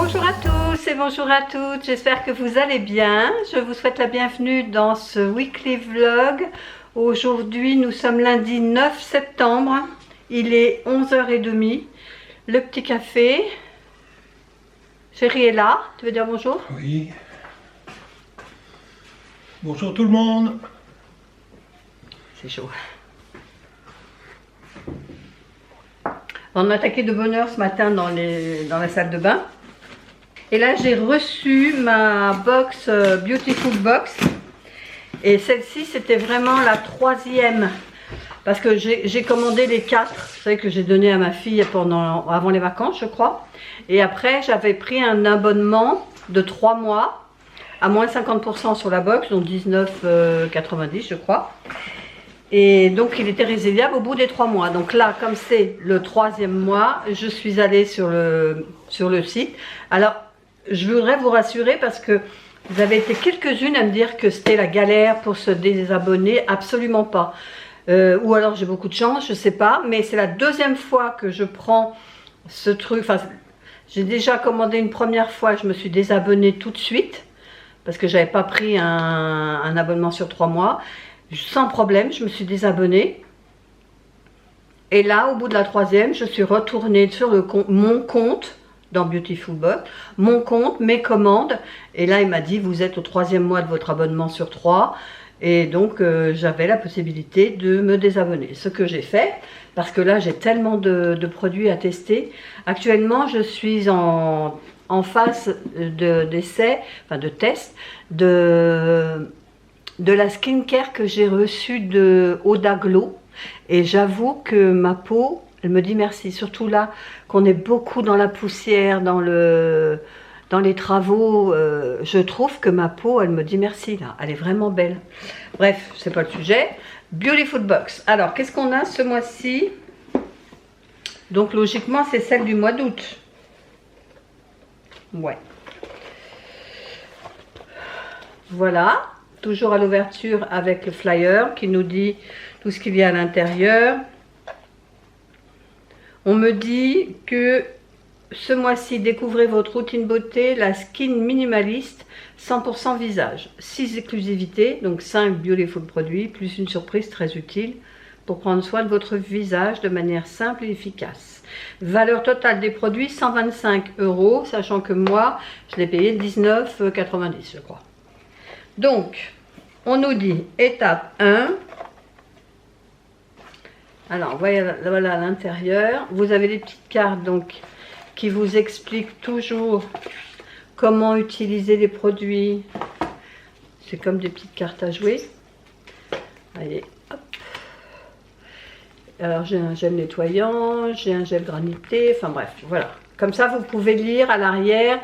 Bonjour à tous et bonjour à toutes, j'espère que vous allez bien. Je vous souhaite la bienvenue dans ce weekly vlog. Aujourd'hui nous sommes lundi 9 septembre, il est 11h30. Le petit café. Chérie est là, tu veux dire bonjour? Oui. Bonjour tout le monde. C'est chaud. On a attaqué de bonne heure ce matin dans la salle de bain. Et là j'ai reçu ma box Beautiful Box. Et celle-ci c'était vraiment la troisième. Parce que j'ai commandé les 4. Vous savez que j'ai donné à ma fille avant les vacances je crois. Et après j'avais pris un abonnement de 3 mois. À moins 50% sur la box. Donc 19,90 je crois. Et donc il était résiliable au bout des 3 mois. Donc là, comme c'est le 3e mois, je suis allée sur le site. Alors, je voudrais vous rassurer parce que vous avez été quelques-unes à me dire que c'était la galère pour se désabonner. Absolument pas. Ou alors j'ai beaucoup de chance, je sais pas. Mais c'est la 2e fois que je prends ce truc. Enfin, j'ai déjà commandé une première fois, je me suis désabonnée tout de suite. Parce que j'avais pas pris un abonnement sur 3 mois. Sans problème, je me suis désabonnée. Et là, au bout de la 3e, je suis retournée sur mon compte dans Beautiful Box, mon compte, mes commandes. Et là, il m'a dit, vous êtes au 3e mois de votre abonnement sur 3. Et donc, j'avais la possibilité de me désabonner. Ce que j'ai fait, parce que là, j'ai tellement de produits à tester. Actuellement, je suis en phase d'essai, enfin de test, de la skincare que j'ai reçue de Oda Glow. Et j'avoue que ma peau, elle me dit merci. Surtout là, qu'on est beaucoup dans la poussière, dans les travaux. Je trouve que ma peau, elle me dit merci là. Elle est vraiment belle. Bref, c'est pas le sujet. Beautiful Box. Alors, qu'est-ce qu'on a ce mois-ci? Donc, logiquement, c'est celle du mois d'août. Ouais. Voilà. Toujours à l'ouverture avec le flyer qui nous dit tout ce qu'il y a à l'intérieur. On me dit que ce mois-ci, découvrez votre routine beauté, la skin minimaliste 100% visage. 6 exclusivités, donc 5 beautiful produits, plus une surprise très utile pour prendre soin de votre visage de manière simple et efficace. Valeur totale des produits 125 €, sachant que moi, je l'ai payé 19,90 je crois. Donc, on nous dit étape 1. Alors, voilà à l'intérieur. Vous avez des petites cartes donc, qui vous expliquent toujours comment utiliser les produits. C'est comme des petites cartes à jouer. Allez, hop. Alors, j'ai un gel nettoyant, j'ai un gel granité. Enfin bref, voilà. Comme ça, vous pouvez lire à l'arrière.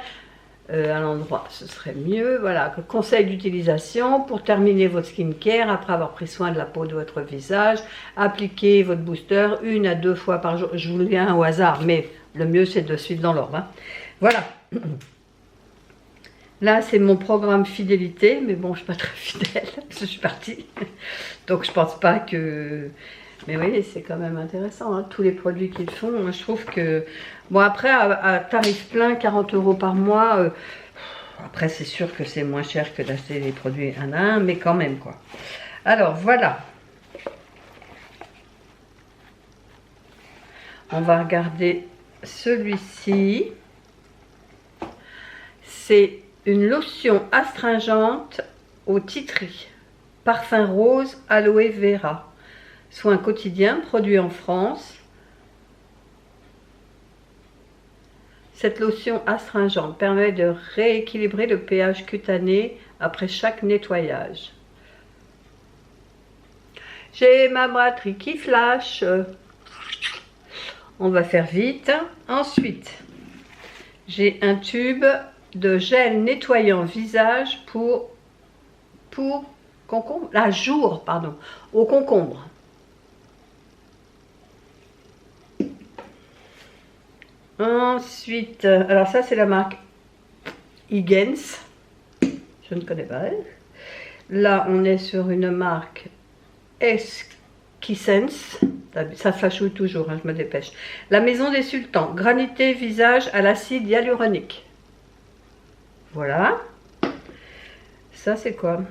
À l'endroit, ce serait mieux. Voilà, conseil d'utilisation pour terminer votre skincare après avoir pris soin de la peau de votre visage. Appliquez votre booster 1 à 2 fois par jour. Je vous le dis au hasard, mais le mieux c'est de suivre dans l'ordre. Hein. Voilà. Là, c'est mon programme fidélité, mais bon, je ne suis pas très fidèle parce que je suis partie. Donc, je pense pas que... Mais oui, c'est quand même intéressant, hein, tous les produits qu'ils font. Moi, je trouve que... Bon, après, à tarif plein, 40 € par mois, après, c'est sûr que c'est moins cher que d'acheter les produits un à un, mais quand même, quoi. Alors, voilà. On va regarder celui-ci. C'est une lotion astringente au titri. Parfum rose, aloe vera. Soin quotidien, produit en France. Cette lotion astringente permet de rééquilibrer le pH cutané après chaque nettoyage. J'ai ma batterie qui flash. On va faire vite. Ensuite, j'ai un tube de gel nettoyant visage pour concombre, jour, pardon, au concombre. Ensuite, alors ça c'est la marque Higgins, je ne connais pas. Là on est sur une marque Esquissence, ça flashouille toujours, hein, je me dépêche. La maison des sultans, granité visage à l'acide hyaluronique. Voilà. Ça, c'est quoi?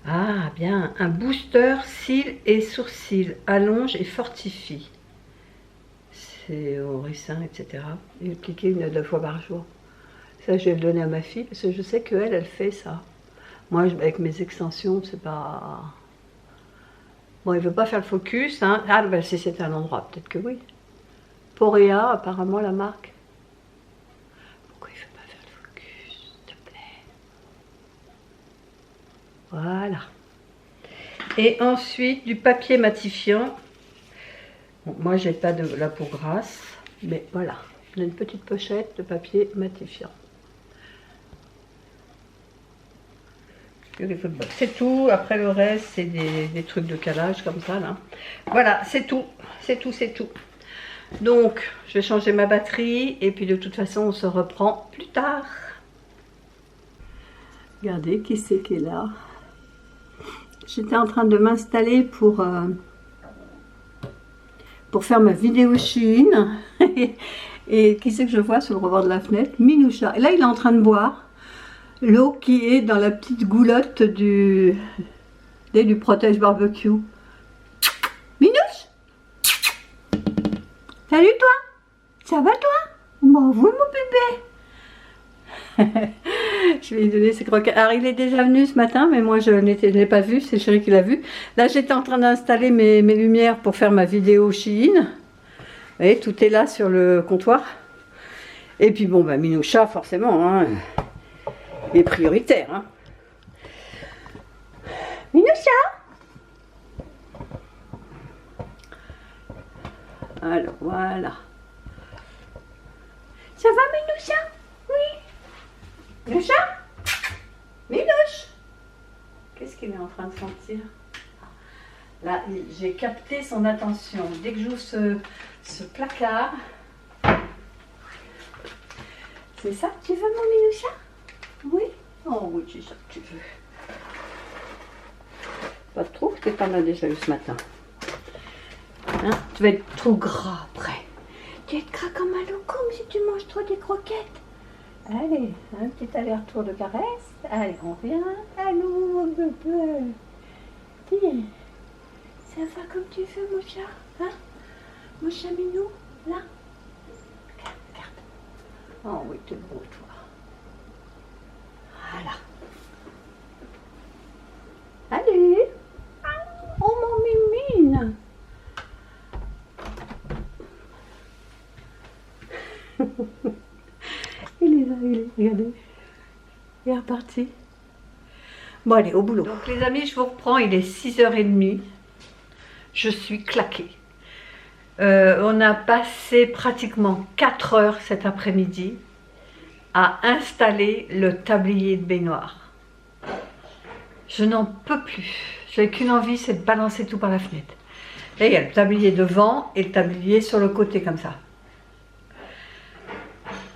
Ah, bien. Un booster cils et sourcils. Allonge et fortifie. C'est au ricin, etc. Et appliquer 1 à 2 fois par jour. Ça, je vais le donner à ma fille parce que je sais qu'elle, elle fait ça. Moi, avec mes extensions, c'est pas... Bon, il veut pas faire le focus, hein. Ah, ben, si c'était un endroit, peut-être que oui. Porea, apparemment, la marque. Pourquoi il veut pas faire le focus, s'il te plaît? Voilà. Et ensuite, du papier matifiant. Bon, moi, j'ai pas de la peau grasse, mais voilà. On a une petite pochette de papier matifiant. C'est tout. Après, le reste, c'est des trucs de calage comme ça, là. Voilà, c'est tout. C'est tout, c'est tout. Donc, je vais changer ma batterie. Et puis, de toute façon, on se reprend plus tard. Regardez, qui c'est qui est là? J'étais en train de m'installer pour faire ma vidéo Shein. Et qui c'est que je vois sur le rebord de la fenêtre? Minoucha. Et là, il est en train de boire l'eau qui est dans la petite goulotte du protège barbecue. Minouche, salut toi, ça va toi? Bon, vous mon bébé. Je vais lui donner ses croquettes. Alors il est déjà venu ce matin, mais moi je ne l'ai pas vu, c'est Chéri qui l'a vu. Là j'étais en train d'installer mes lumières pour faire ma vidéo Shein. Vous voyez, tout est là sur le comptoir. Et puis bon, bah Minoucha forcément, hein. Et prioritaire. Hein. Minoucha. Alors, voilà. Ça va, Minoucha? Oui. Minoucha? Minouche? Qu'est-ce qu'il est en train de sentir? Là, j'ai capté son attention. Dès que j'ouvre ce placard... C'est ça que tu veux, mon Minoucha? Oui? Oh oui, c'est ça que tu veux. Pas trop, que t'en as déjà eu ce matin. Hein? Tu vas être trop gras après. Tu vas être gras comme un loukoum si tu manges trop des croquettes. Allez, un petit aller-retour de caresse. Allez, on revient. Allô, mon bébé. Tiens, ça va comme tu veux, mon chat? Hein? Mon chat minou, là? Regarde, regarde. Oh oui, t'es beau, toi. Voilà. Allez. Oh mon mimine. Il est là, regardez. Il est reparti. Bon allez, au boulot. Donc les amis, je vous reprends, il est 6h30. Je suis claquée. On a passé pratiquement 4 heures cet après-midi à installer le tablier de baignoire. Je n'en peux plus. Je n'ai qu'une envie, c'est de balancer tout par la fenêtre. Là, il y a le tablier devant et le tablier sur le côté comme ça.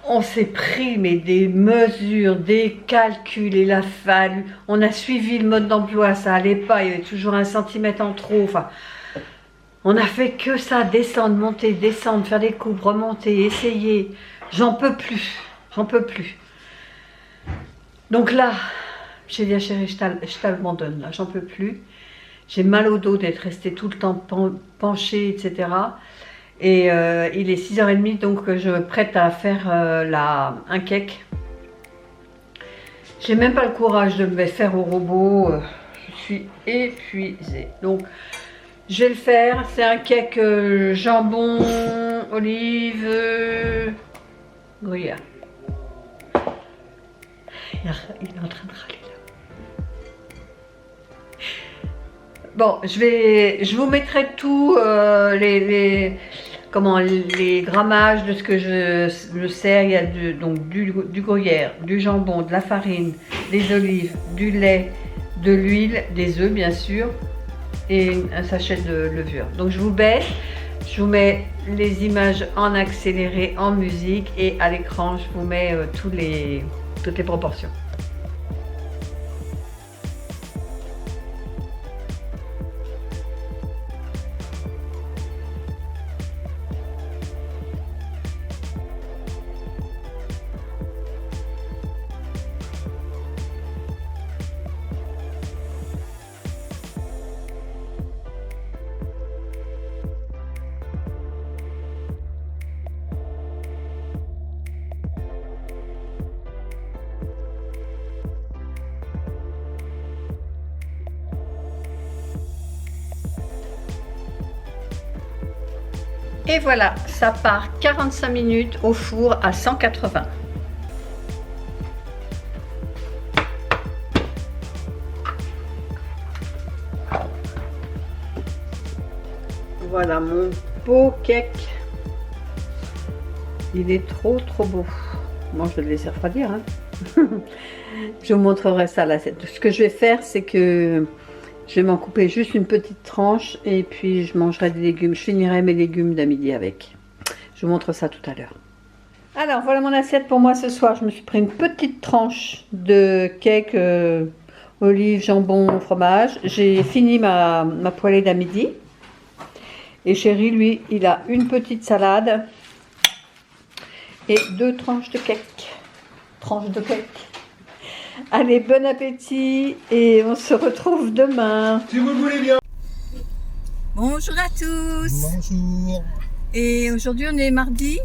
On s'est pris mais des mesures, des calculs, il a fallu. On a suivi le mode d'emploi, ça allait pas, il y avait toujours 1 centimètre en trop. Enfin, on a fait que ça, descendre, monter, descendre, faire des coupes, remonter, essayer. J'en peux plus, j'en peux plus. Donc là, j'ai dit à Chéri, je t'abandonne, là, j'en peux plus. J'ai mal au dos d'être restée tout le temps penchée, etc. Et il est 6h30, donc je me prête à faire un cake. J'ai même pas le courage de me faire au robot. Je suis épuisée. Donc, je vais le faire. C'est un cake jambon, olive, gruyère. Il est en train de râler là. Bon, je vous mettrai tout les grammages de ce que je sers. Il y a donc du gruyère, du jambon, de la farine, des olives, du lait, de l'huile, des œufs bien sûr, et un sachet de levure. Donc je vous baisse, je vous mets les images en accéléré, en musique, et à l'écran je vous mets toutes les proportions. Et voilà, ça part 45 minutes au four à 180. Voilà mon beau cake. Il est trop beau. Moi je vais le laisser refroidir. Hein. Je vous montrerai ça là. Ce que je vais faire, c'est que je vais m'en couper juste une petite tranche et puis je mangerai des légumes. Je finirai mes légumes d'à midi avec. Je vous montre ça tout à l'heure. Alors voilà mon assiette pour moi ce soir. Je me suis pris une petite tranche de cake olives, jambon, fromage. J'ai fini ma poêlée d'à midi. Et Chéri, lui, il a une petite salade et 2 tranches de cake. Allez, bon appétit et on se retrouve demain. Si vous le voulez bien. Bonjour à tous. Bonjour. Et aujourd'hui, on est mardi.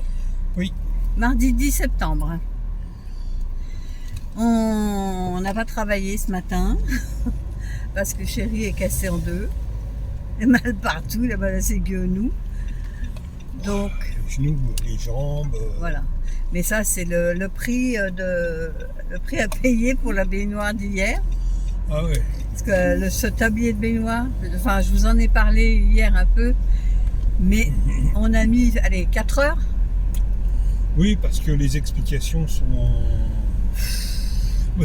Oui. Mardi 10 septembre. On n'a pas travaillé ce matin parce que Chéri est cassé en deux. Il a mal partout, il a mal à ses genoux. Donc, Les genoux, les jambes. Voilà. Mais ça, c'est le prix à payer pour la baignoire d'hier. Ah ouais. Parce que ce tablier de baignoire, enfin, je vous en ai parlé hier un peu, mais on a mis, allez, 4 heures. Oui, parce que les explications sont.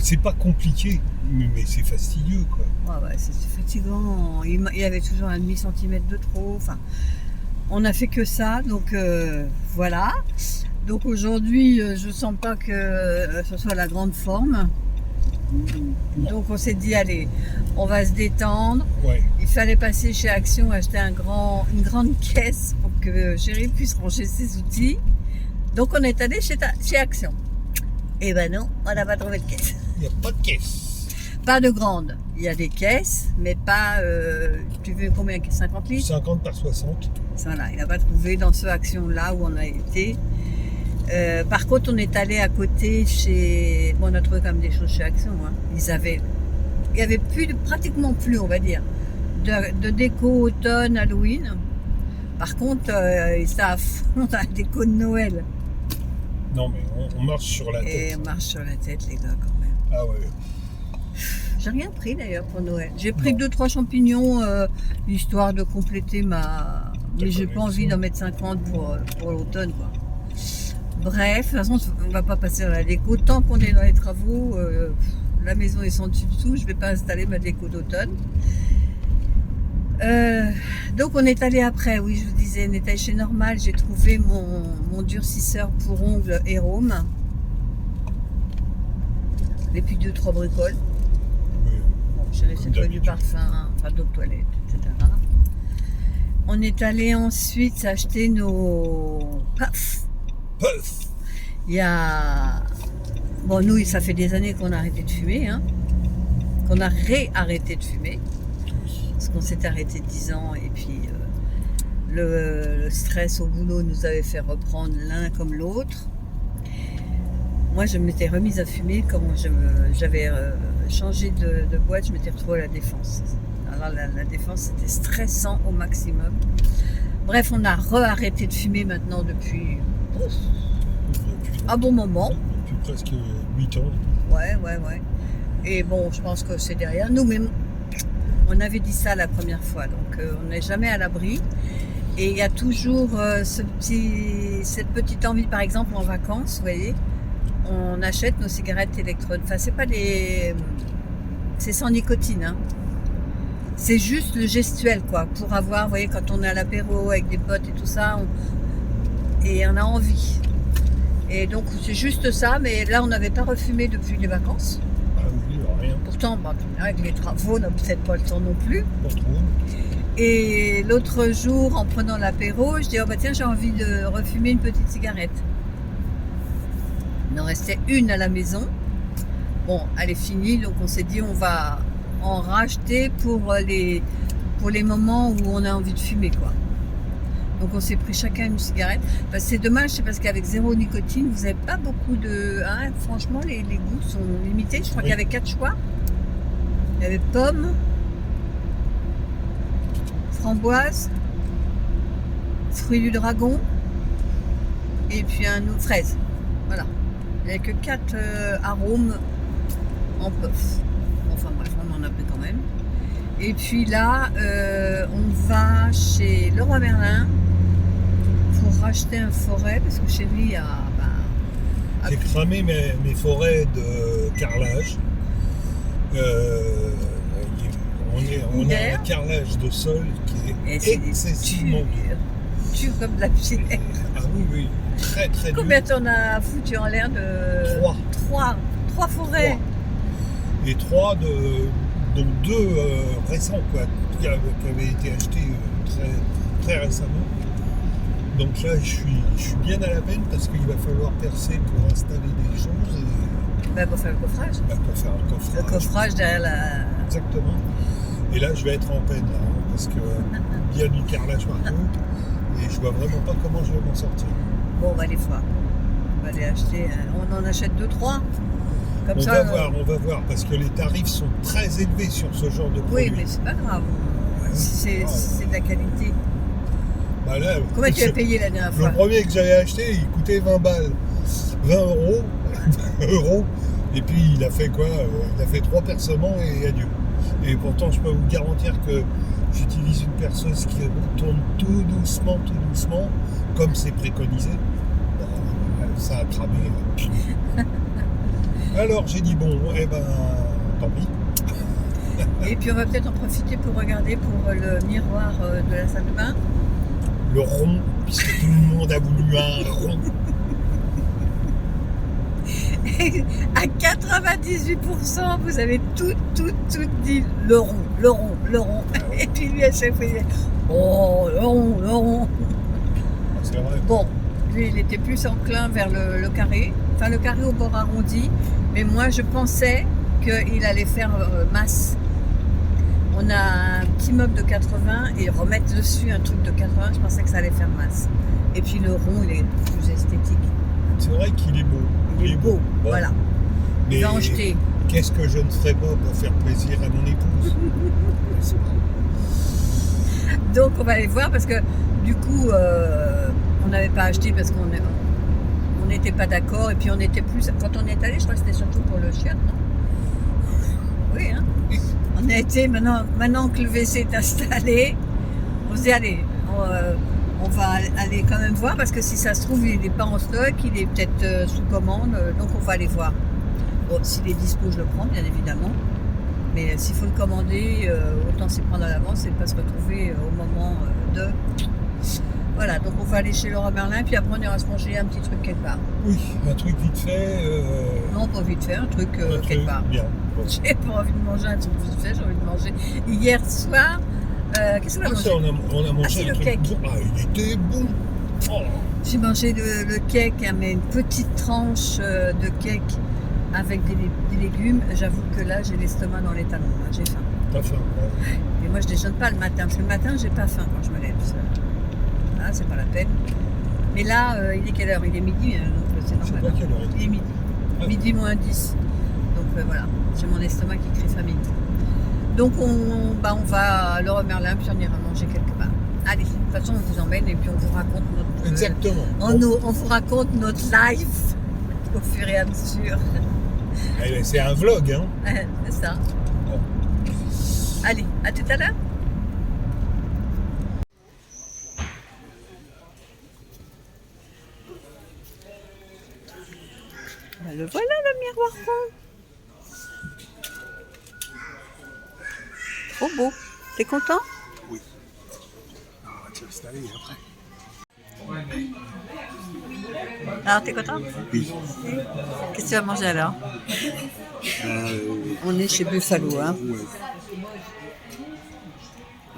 C'est pas compliqué, mais c'est fastidieux, quoi. Ouais, c'est fatigant. Il y avait toujours un demi-centimètre de trop. Enfin, on a fait que ça, donc voilà. Donc aujourd'hui, je sens pas que ce soit la grande forme. Donc on s'est dit, allez, on va se détendre. Ouais. Il fallait passer chez Action, acheter une grande caisse pour que Chéri puisse ranger ses outils. Donc on est allé chez Action. Eh ben non, on n'a pas trouvé de caisse. Il n'y a pas de caisse. Pas de grande. Il y a des caisses, mais pas... tu veux combien? 50 litres? 50 par 60. Voilà, il n'a pas trouvé dans ce Action-là où on a été. Par contre, on est allé à côté chez... Bon, on a trouvé quand même des choses chez Action. Hein. Il y avait pratiquement plus, on va dire, de déco automne, Halloween. Par contre, ils savent, on a la déco de Noël. Non, mais on marche sur la tête. Et on marche sur la tête, les gars, quand même. Ah ouais. J'ai rien pris d'ailleurs pour Noël. J'ai pris 2-3 champignons, histoire de compléter ma... Mais j'ai pas envie d'en mettre 50 pour l'automne, quoi. Bref, de toute façon, on va pas passer dans la déco. Tant qu'on est dans les travaux, la maison est sans dessus-dessous, je vais pas installer ma déco d'automne. Donc on est allé après, oui, je vous disais, on est allé chez Normal, j'ai trouvé mon durcisseur pour ongles Hérôme. Et puis 2-3 bricoles. Oui. Bon, j'ai laissé du parfum, enfin d'autres toilettes, etc. On est allé ensuite s'acheter nos puffs. Puff. Il y a... Bon, nous, ça fait des années qu'on a arrêté de fumer, hein. Qu'on a réarrêté de fumer. Parce qu'on s'est arrêté 10 ans et puis le stress au boulot nous avait fait reprendre l'un comme l'autre. Moi, je m'étais remise à fumer quand j'avais changé de boîte, je m'étais retrouvée à la Défense. Alors la Défense, c'était stressant au maximum. Bref, on a re-arrêté de fumer maintenant depuis un bon moment. Depuis presque 8 ans. Ouais. Et bon, je pense que c'est derrière nous, mais on avait dit ça la première fois, donc on n'est jamais à l'abri. Et il y a toujours cette petite envie, par exemple en vacances, vous voyez, on achète nos cigarettes électroniques. Enfin, c'est pas c'est sans nicotine, hein. C'est juste le gestuel, quoi, pour avoir, vous voyez, quand on est à l'apéro avec des potes et tout ça, et on a envie. Et donc c'est juste ça, mais là on n'avait pas refumé depuis les vacances. Ah oui, rien. Pourtant, avec les travaux, on n'a peut-être pas le temps non plus. Pas trop. Et l'autre jour, en prenant l'apéro, je dis, oh bah tiens, j'ai envie de refumer une petite cigarette. Il en restait une à la maison. Bon, elle est finie, donc on s'est dit, on va en racheter pour les moments où on a envie de fumer, quoi. Donc on s'est pris chacun une cigarette. Enfin, c'est dommage, c'est parce qu'avec zéro nicotine, vous n'avez pas beaucoup de... Hein, franchement, les goûts sont limités. Je crois qu'il y avait 4 choix. Il y avait pomme, framboise, fruits du dragon et puis un autre fraise. Voilà. Il n'y a que 4 arômes en puff. Enfin bref, on en a pris quand même. Et puis là, on va chez Leroy Merlin pour racheter un forêt parce que chérie a... J'ai cramé mes forêts de carrelage. On a un carrelage de sol qui est excessivement dur. Dur comme de la pierre. Ah oui, oui, très très dur. Combien t'en as foutu en l'air de... 3 forêts. 3. Et 3 dont 2 récents, quoi, qui avaient été achetés très, très récemment. Donc là, je suis bien à la peine parce qu'il va falloir percer pour installer des choses. Et, pour faire le coffrage. Pour faire le coffrage. Le coffrage derrière la... Exactement. Et là, je vais être en peine, là, parce qu'il y a du carrelage partout. Et je vois vraiment pas comment je vais m'en sortir. Bon, on va aller voir. On va aller acheter. On en achète 2-3. Comme on ça. Va voir, parce que les tarifs sont très élevés sur ce genre de produit. Oui, mais c'est pas grave. C'est de la qualité. Bah là, combien tu as payé la dernière fois? Le premier que j'avais acheté, il coûtait 20 balles. 20 euros. euros. Et puis il a fait quoi? Il a fait 3 percements et adieu. Et pourtant, je peux vous garantir que j'utilise une perceuse qui tourne tout doucement, comme c'est préconisé. Ça a cramé. Alors j'ai dit bon, eh ben, tant pis. Et puis on va peut-être en profiter pour regarder pour le miroir de la salle de bain. Le rond, puisque tout le monde a voulu un rond. À 98%, vous avez tout dit le rond. Et puis lui, à chaque fois, il disait oh, le rond. C'est vrai. Bon, lui, il était plus enclin vers le carré, enfin le carré au bord arrondi, mais moi, je pensais qu'il allait faire masse. On a un petit meuble de 80 et remettre dessus un truc de 80, je pensais que ça allait faire masse. Et puis le rond, il est plus esthétique. C'est vrai qu'il est beau. Il est beau, bon. Voilà. Mais il va en jeter. Qu'est-ce que je ne ferais pas pour faire plaisir à mon épouse? Donc on va aller voir parce que du coup, on n'avait pas acheté parce qu'on n'était pas d'accord et puis on était plus... Quand on est allé, je crois que c'était surtout pour le chien, non? Oui, hein? On a été, maintenant que le WC est installé, on se dit allez, on va aller quand même voir parce que si ça se trouve il n'est pas en stock, il est peut-être sous commande, donc on va aller voir. Bon, s'il est dispo, je le prends bien évidemment, mais s'il faut le commander, autant s'y prendre à l'avance et ne pas se retrouver au moment de... Voilà, donc on va aller chez Leroy Merlin, puis après on ira se manger un petit truc quelque part. Oui, un truc vite fait. Non, pas vite fait, un truc quelque part. Bien. Bon. J'ai pas envie de manger un truc vite fait, j'ai envie de manger. Hier soir, qu'est-ce qu'on a mangé? On a mangé le truc cake. bon. Ah, il était bon. Oh. J'ai mangé le cake, hein, mais une petite tranche de cake avec des légumes. J'avoue que là, j'ai l'estomac dans les talons, hein, j'ai faim. T'as faim, ouais. Et moi, je déjeune pas le matin, parce que le matin, j'ai pas faim quand je me lève. Là, c'est pas la peine. Mais là, il est quelle heure? Il est midi, donc c'est normal. C'est pas quelle heure Il est midi. Ah. Midi moins 10. Donc voilà, j'ai mon estomac qui crie famine. Donc on va à Leroy Merlin, puis on ira manger quelque part. Allez, de toute façon, on vous emmène et puis on vous raconte notre... Exactement. On vous raconte notre life au fur et à mesure. C'est un vlog, hein. C'est ça. Bon. Allez, à tout à l'heure. Le voilà le miroir rond. Oh beau. T'es content? Oui. On va t'installer après. Alors t'es content? Oui. Qu'est-ce que tu vas manger alors? On est chez Buffalo, hein. Ouais.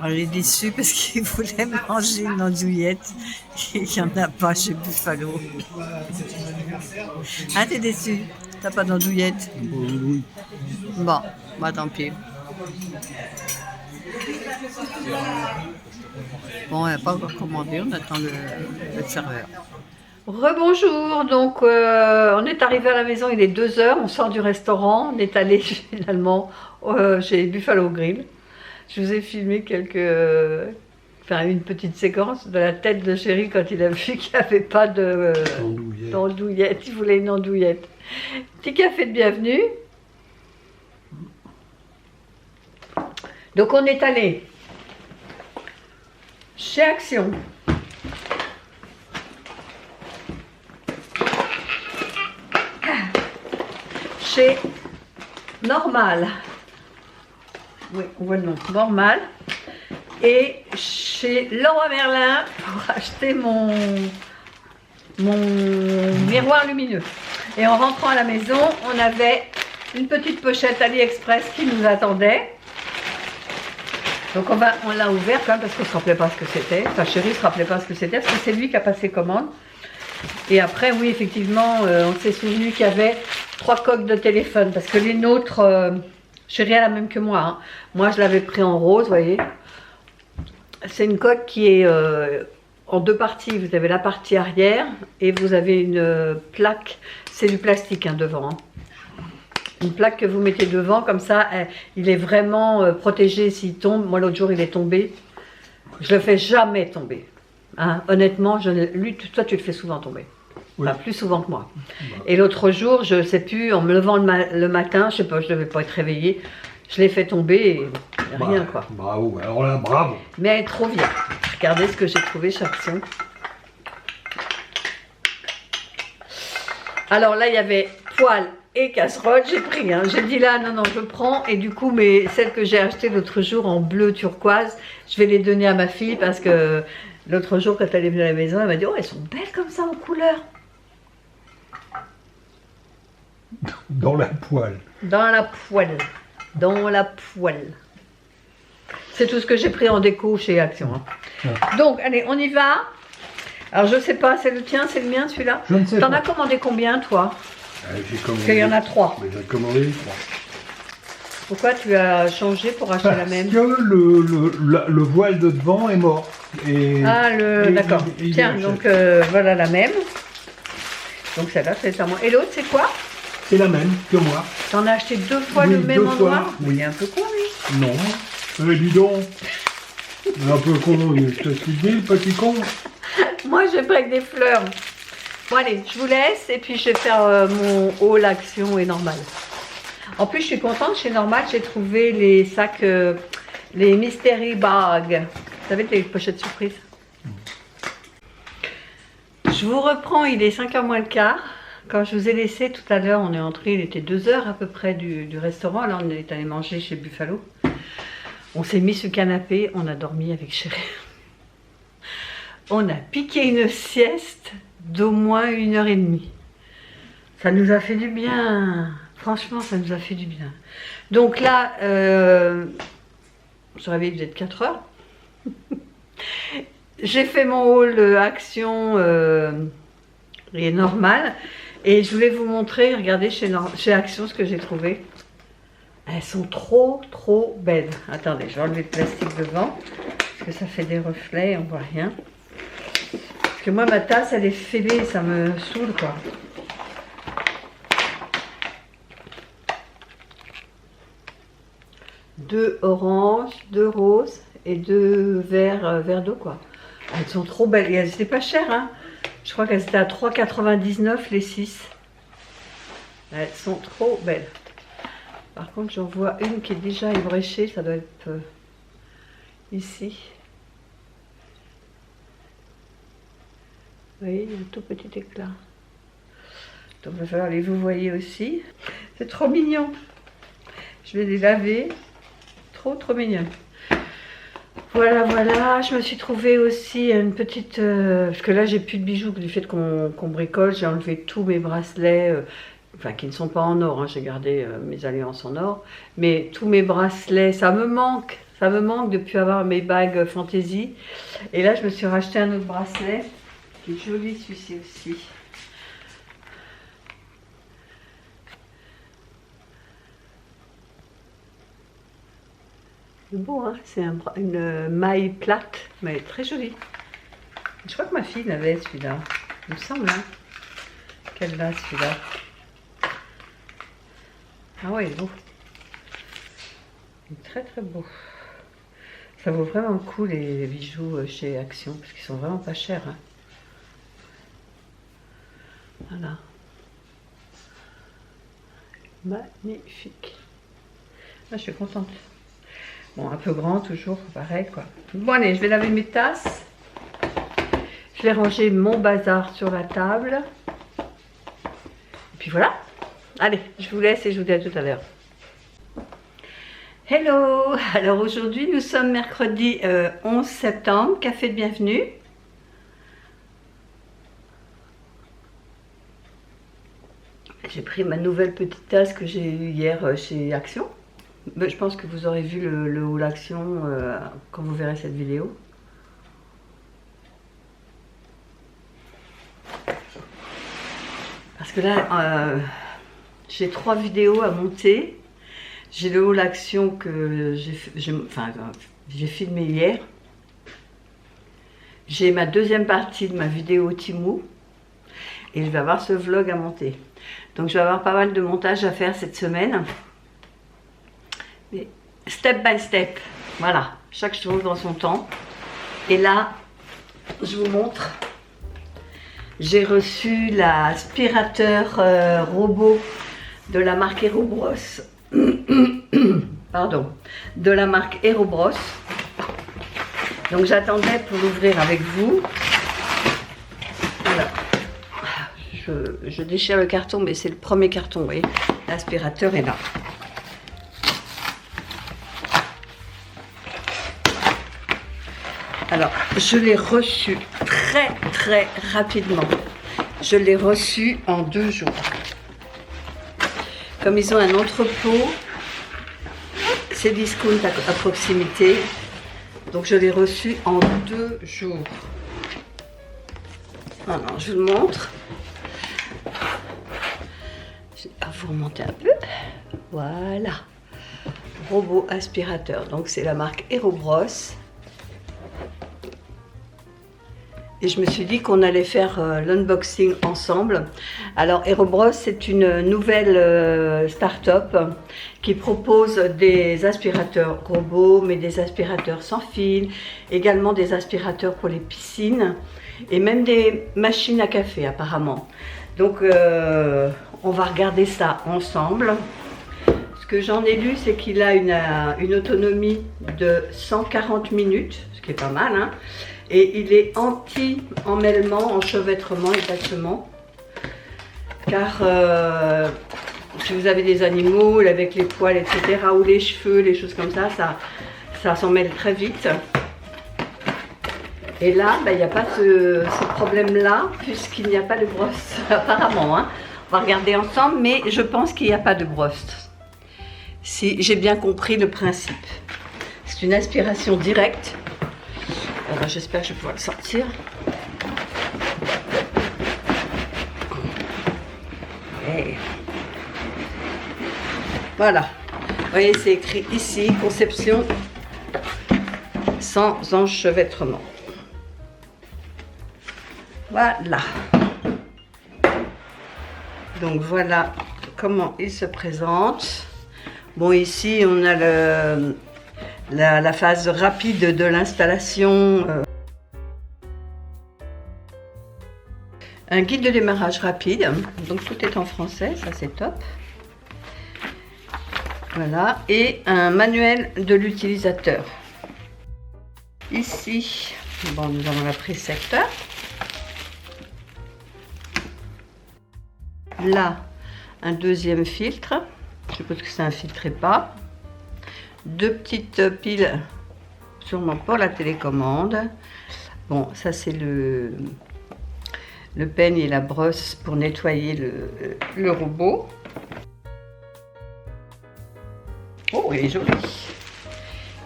On est déçus parce qu'ils voulaient manger une andouillette et il n'y en a pas chez Buffalo. Ah, t'es déçu? T'as pas d'andouillette? Oui. Bon, bah tant pis. Bon, on n'a pas encore commandé, on attend le serveur. Rebonjour, donc on est arrivé à la maison, il est 2h, on sort du restaurant, on est allé finalement chez Buffalo Grill. Je vous ai filmé faire une petite séquence de la tête de chéri quand il a vu qu'il n'y avait pas d'andouillette. Il voulait une andouillette. Petit café de bienvenue. Donc on est allé chez Action. Chez Normal. Oui, on voit le nom. Normal. Et chez Leroy Merlin pour acheter mon miroir lumineux. Et en rentrant à la maison, on avait une petite pochette AliExpress qui nous attendait. Donc on l'a ouvert quand même parce qu'on ne se rappelait pas ce que c'était. Enfin, chéri ne se rappelait pas ce que c'était parce que c'est lui qui a passé commande. Et après, oui, effectivement, on s'est souvenu qu'il y avait 3 coques de téléphone parce que les nôtres, chéri a la même que moi. Hein. Moi, je l'avais pris en rose, vous voyez. C'est une coque qui est en 2 parties. Vous avez la partie arrière et vous avez une plaque. C'est du plastique hein, devant. Hein. Une plaque que vous mettez devant, comme ça, il est vraiment protégé s'il tombe. Moi, l'autre jour, il est tombé. Je le fais jamais tomber. Hein. Honnêtement, lui, toi, tu le fais souvent tomber. Oui. Enfin, plus souvent que moi. Bah. Et l'autre jour, je ne sais plus, en me levant le matin, je ne sais pas, je ne devais pas être réveillée. Je l'ai fait tomber et rien quoi. Bravo, alors là, bravo. Mais elle est trop bien. Regardez ce que j'ai trouvé chez Action. Alors là, il y avait poêle et casserole. J'ai pris, hein. J'ai dit là, non, je prends. Et du coup, celles que j'ai achetées l'autre jour en bleu turquoise, je vais les donner à ma fille parce que l'autre jour, quand elle est venue à la maison, elle m'a dit, oh, elles sont belles comme ça en couleur. Dans la poêle. Dans la poêle. Dans la poêle. C'est tout ce que j'ai pris en déco chez Action. Hein. Ouais. Donc, allez, on y va. Alors, je sais pas, c'est le tien, c'est le mien, celui-là? Je ne sais pas. T'en as commandé combien, toi? J'ai commandé... Parce qu'il y en a 3. Mais j'ai commandé 3. Pourquoi tu as changé pour acheter la même? Parce que le voile de devant est mort. Et, d'accord. Tiens, donc voilà la même. Donc celle-là, c'est à moi. Et l'autre, c'est quoi? C'est la même que moi. T'en as acheté 2 fois le même en noir? Oui. Il est un peu con, lui. Non. Dis donc. Un peu con, je te suis dit, le petit con. Moi, je vais pas avec des fleurs. Bon, allez, je vous laisse et puis je vais faire mon haul Action et Normal. En plus, je suis contente, chez Normal, j'ai trouvé les sacs, les mystery bags. Vous savez, les pochettes surprises. Je vous reprends, il est 5h moins le quart. Quand je vous ai laissé tout à l'heure, on est entré, il était 2h à peu près du restaurant. Là, on est allé manger chez Buffalo. On s'est mis sur le canapé, on a dormi avec chéri. On a piqué une sieste d'au moins 1h30. Ça nous a fait du bien. Franchement, ça nous a fait du bien. Donc là, je me réveille peut-être 4h. J'ai fait mon haul Action et Normal. Et je voulais vous montrer, regardez chez Action ce que j'ai trouvé. Elles sont trop belles. Attendez, je vais enlever le plastique devant. Parce que ça fait des reflets, on voit rien. Parce que moi, ma tasse, elle est fêlée, ça me saoule, quoi. Deux oranges, 2 roses et 2 verres d'eau, quoi. Elles sont trop belles. Et elles étaient pas chères, hein. Je crois qu'elles étaient à 3,99 les 6. Elles sont trop belles. Par contre, j'en vois une qui est déjà ébréchée. Ça doit être ici. Vous voyez, il y a un tout petit éclat. Donc, il va falloir les vous voyez aussi. C'est trop mignon. Je vais les laver. Trop mignon. Voilà, je me suis trouvée aussi une petite... parce que là, j'ai plus de bijoux du fait qu'on bricole. J'ai enlevé tous mes bracelets, enfin, qui ne sont pas en or. Hein, j'ai gardé mes alliances en or. Mais tous mes bracelets, ça me manque. Ça me manque de plus avoir mes bagues fantaisie. Et là, je me suis racheté un autre bracelet. Qui est joli, celui-ci aussi. C'est beau, hein, c'est une maille plate, mais très jolie. Je crois que ma fille l'avait celui-là. Il me semble hein, qu'elle l'a celui-là. Ah ouais, il est beau. Il est très beau. Ça vaut vraiment le coup les bijoux chez Action, parce qu'ils sont vraiment pas chers. Hein. Voilà. Magnifique. Ah, je suis contente. Bon, un peu grand toujours, pareil quoi. Bon allez, je vais laver mes tasses. Je vais ranger mon bazar sur la table. Et puis voilà. Allez, je vous laisse et je vous dis à tout à l'heure. Hello! Alors aujourd'hui, nous sommes mercredi 11 septembre. Café de bienvenue. J'ai pris ma nouvelle petite tasse que j'ai eue hier chez Action. Je pense que vous aurez vu le haul Action quand vous verrez cette vidéo. Parce que là, j'ai 3 vidéos à monter. J'ai le haul Action que j'ai filmé hier. J'ai ma deuxième partie de ma vidéo Temu. Et je vais avoir ce vlog à monter. Donc je vais avoir pas mal de montage à faire cette semaine. Mais step by step. Voilà. Chaque chose dans son temps. Et là, je vous montre. J'ai reçu l'aspirateur robot de la marque Aerobros. Pardon. De la marque Aerobros. Donc j'attendais pour l'ouvrir avec vous. Voilà. Je déchire le carton, mais c'est le premier carton, vous voyez. L'aspirateur est là. Alors, je l'ai reçu très rapidement. Je l'ai reçu en 2 jours. Comme ils ont un entrepôt, c'est discount à proximité. Donc je l'ai reçu en 2 jours. Alors, je vous le montre. Je vais vous remonter un peu. Voilà. Robot aspirateur. Donc c'est la marque Aerobros. Et je me suis dit qu'on allait faire l'unboxing ensemble. Alors Aerobros, c'est une nouvelle start-up qui propose des aspirateurs robots, mais des aspirateurs sans fil, également des aspirateurs pour les piscines et même des machines à café apparemment. Donc on va regarder ça ensemble. Ce que j'en ai lu, c'est qu'il a une autonomie de 140 minutes, ce qui est pas mal, hein. Et il est anti-emmêlement, enchevêtrement exactement. Car si vous avez des animaux avec les poils, etc., ou les cheveux, les choses comme ça, ça s'en mêle très vite. Et là, il n'y a pas ce problème-là, puisqu'il n'y a pas de brosse, apparemment. Hein. On va regarder ensemble, mais je pense qu'il n'y a pas de brosse. Si j'ai bien compris le principe. C'est une aspiration directe. J'espère que je vais pouvoir le sortir. Et voilà. Vous voyez, c'est écrit ici, conception sans enchevêtrement. Voilà. Donc voilà comment il se présente. Bon, ici on a la phase rapide de l'installation. Un guide de démarrage rapide. Donc tout est en français, ça c'est top. Voilà. Et un manuel de l'utilisateur. Ici, bon, nous avons la prise secteur. Là, un deuxième filtre. Je suppose que c'est un filtre EPA. 2 petites piles, sûrement pour la télécommande. Bon, ça c'est le peigne et la brosse pour nettoyer le robot. Oh, il est joli.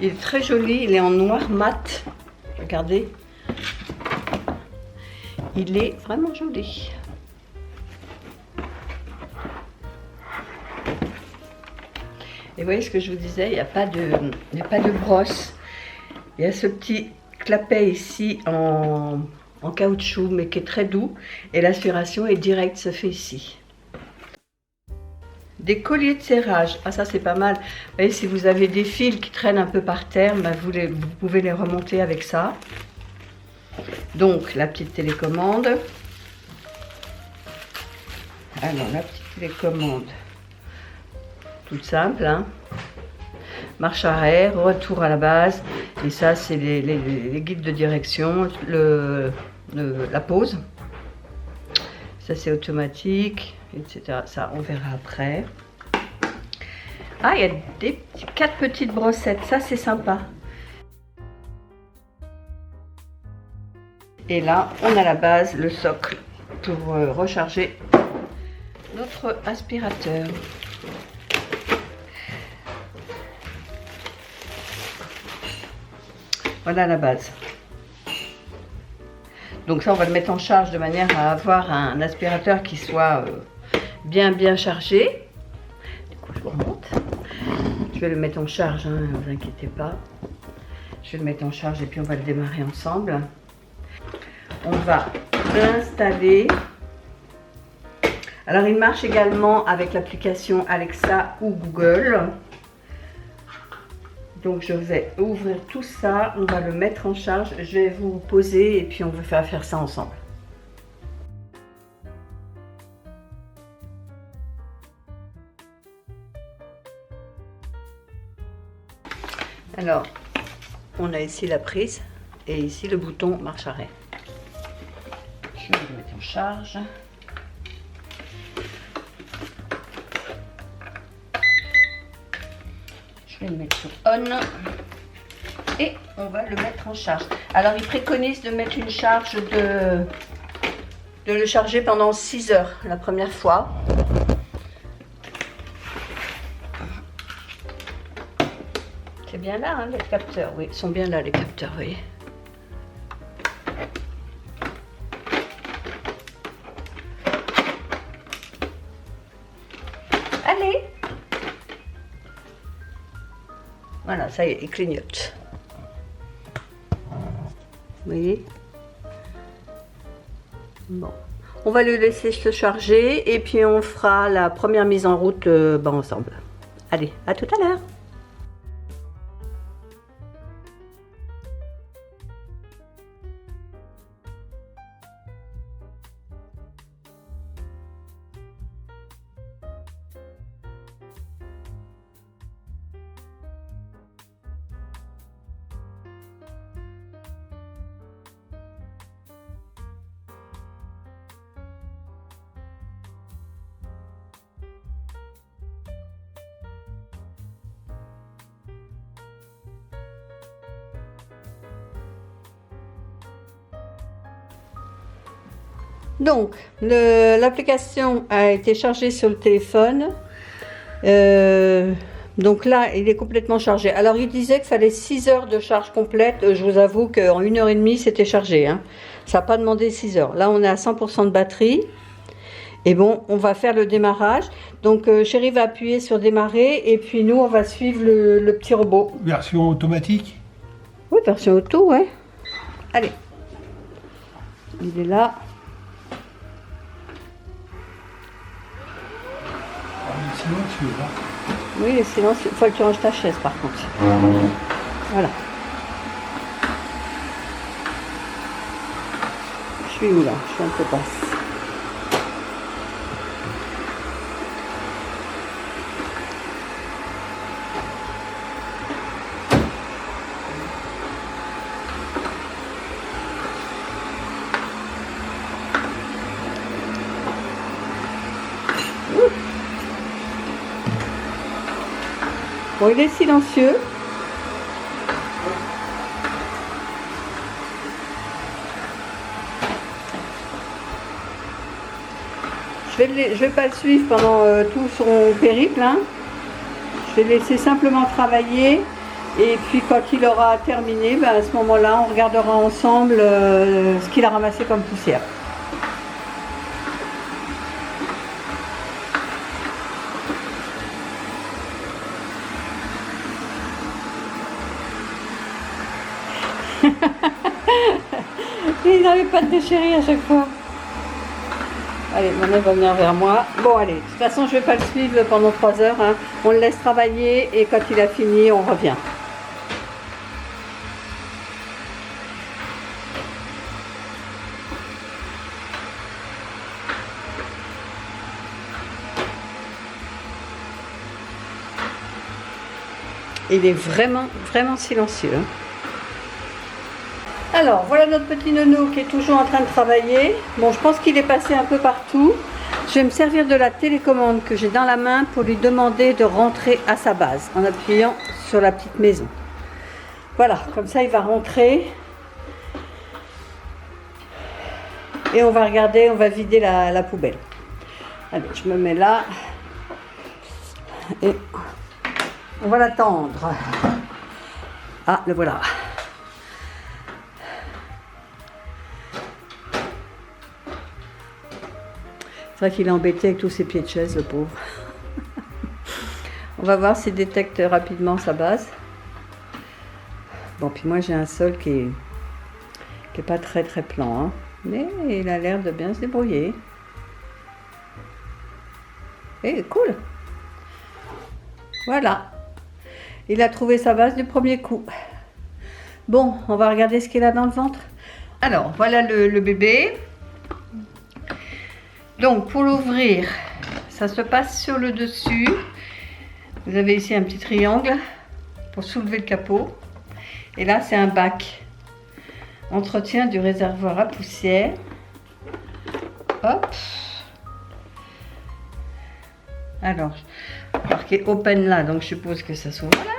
Il est très joli, il est en noir mat. Regardez. Il est vraiment joli. Et vous voyez ce que je vous disais, il n'y a pas de brosse. Il y a ce petit clapet ici en caoutchouc, mais qui est très doux. Et l'aspiration est directe, se fait ici. des colliers de serrage. Ah, ça c'est pas mal. Vous voyez, si vous avez des fils qui traînent un peu par terre, ben, vous pouvez les remonter avec ça. Donc la petite télécommande. Alors la petite télécommande, toute simple, hein. Marche arrière, retour à la base. Et ça c'est les guides de direction, la pause. Ça c'est automatique, etc. Ça on verra après. Ah, il y a 4 petites brossettes, ça c'est sympa. Et là, on a la base, le socle pour recharger notre aspirateur. Voilà la base. Donc ça, on va le mettre en charge de manière à avoir un aspirateur qui soit bien chargé. Du coup, je vous remonte. Je vais le mettre en charge, hein, ne vous inquiétez pas. Je vais le mettre en charge et puis on va le démarrer ensemble. On va l'installer. Alors il marche également avec l'application Alexa ou Google. Donc je vais ouvrir tout ça, on va le mettre en charge. Je vais vous poser et puis on va faire ça ensemble. Alors on a ici la prise et ici le bouton marche arrêt. Je vais le mettre en charge. Je vais le mettre sur on et on va le mettre en charge. Alors il préconise de mettre une charge de le charger pendant 6 heures la première fois. C'est bien là, hein, les capteurs. Oui, ils sont bien là les capteurs, vous voyez. Allez! Voilà, ça y est, il clignote. Vous voyez? Bon. On va le laisser se charger et puis on fera la première mise en route ensemble. Allez, à tout à l'heure! Donc, l'application a été chargée sur le téléphone. Donc là, il est complètement chargé. Alors, il disait qu'il fallait 6 heures de charge complète. Je vous avoue qu'en 1h30, c'était chargé, hein. Ça n'a pas demandé 6 heures. Là, on est à 100% de batterie. Et bon, on va faire le démarrage. Donc, Chérie va appuyer sur démarrer. Et puis, nous, on va suivre le petit robot. Version automatique? Oui, version auto, ouais. Allez. Il est là. Silencieux, là. Oui, il est silencieux. Il faut que tu ranges ta chaise, par contre. Voilà. Je suis où, là? Je suis un peu basse. Bon, il est silencieux. Je vais pas le suivre pendant tout son périple, hein. Je vais laisser simplement travailler. Et puis quand il aura terminé, à ce moment-là, on regardera ensemble ce qu'il a ramassé comme poussière. Il n'arrive pas de déchirer à chaque fois. Allez. allez, maintenant il va venir vers moi. Bon, allez, de toute façon, je vais pas le suivre pendant 3 heures. Hein. On le laisse travailler et quand il a fini, on revient. Il est vraiment, vraiment silencieux. Alors, voilà notre petit nounou qui est toujours en train de travailler. Bon, je pense qu'il est passé un peu partout. Je vais me servir de la télécommande que j'ai dans la main pour lui demander de rentrer à sa base en appuyant sur la petite maison. Voilà, comme ça il va rentrer. Et on va regarder, on va vider la poubelle. Allez, je me mets là. Et on va l'attendre. Ah, le voilà. C'est vrai qu'il est embêté avec tous ses pieds de chaise, le pauvre. On va voir s'il détecte rapidement sa base. Bon, puis moi j'ai un sol qui est pas très plan, hein. Mais il a l'air de bien se débrouiller. Et cool. Voilà. Il a trouvé sa base du premier coup. Bon, on va regarder ce qu'il a dans le ventre. Alors, voilà le bébé. Donc, pour l'ouvrir, ça se passe sur le dessus. Vous avez ici un petit triangle pour soulever le capot. Et là, c'est un bac. Entretien du réservoir à poussière. Hop. Alors, marqué open là, donc je suppose que ça s'ouvre là.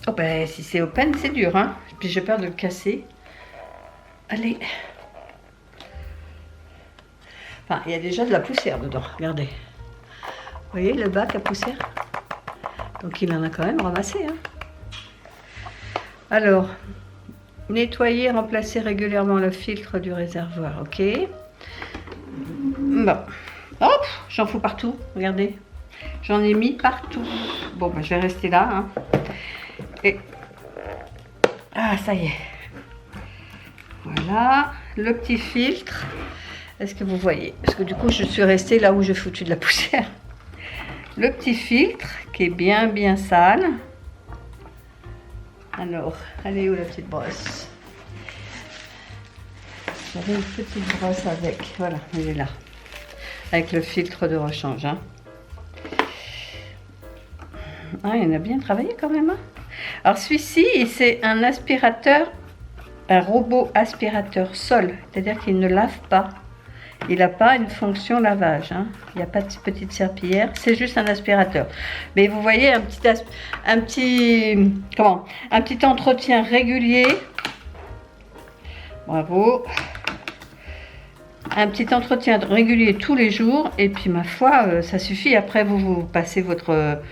Oh ben, si c'est open, c'est dur, hein. Puis j'ai peur de le casser. Allez. Enfin, il y a déjà de la poussière dedans, regardez. Vous voyez le bac à poussière? Donc il en a quand même ramassé, hein. Alors, nettoyer, remplacer régulièrement le filtre du réservoir, ok. Bon, hop, j'en fous partout, regardez. J'en ai mis partout. Bon, ben, je vais rester là, hein. Et, ah, ça y est. Voilà, le petit filtre. Est-ce que vous voyez? Parce que du coup, je suis restée là où j'ai foutu de la poussière. Le petit filtre qui est bien sale. Alors, elle est où la petite brosse? J'avais une petite brosse avec. Voilà, elle est là. Avec le filtre de rechange. Hein. Ah, il en a bien travaillé quand même. Hein. Alors, celui-ci, c'est un aspirateur, un robot aspirateur sol. C'est-à-dire qu'il ne lave pas. Il n'a pas une fonction lavage, hein. Il n'y a pas de petite serpillière, c'est juste un aspirateur. Mais vous voyez un petit entretien régulier. Bravo. Un petit entretien régulier tous les jours et puis ma foi, ça suffit. Après vous passez votre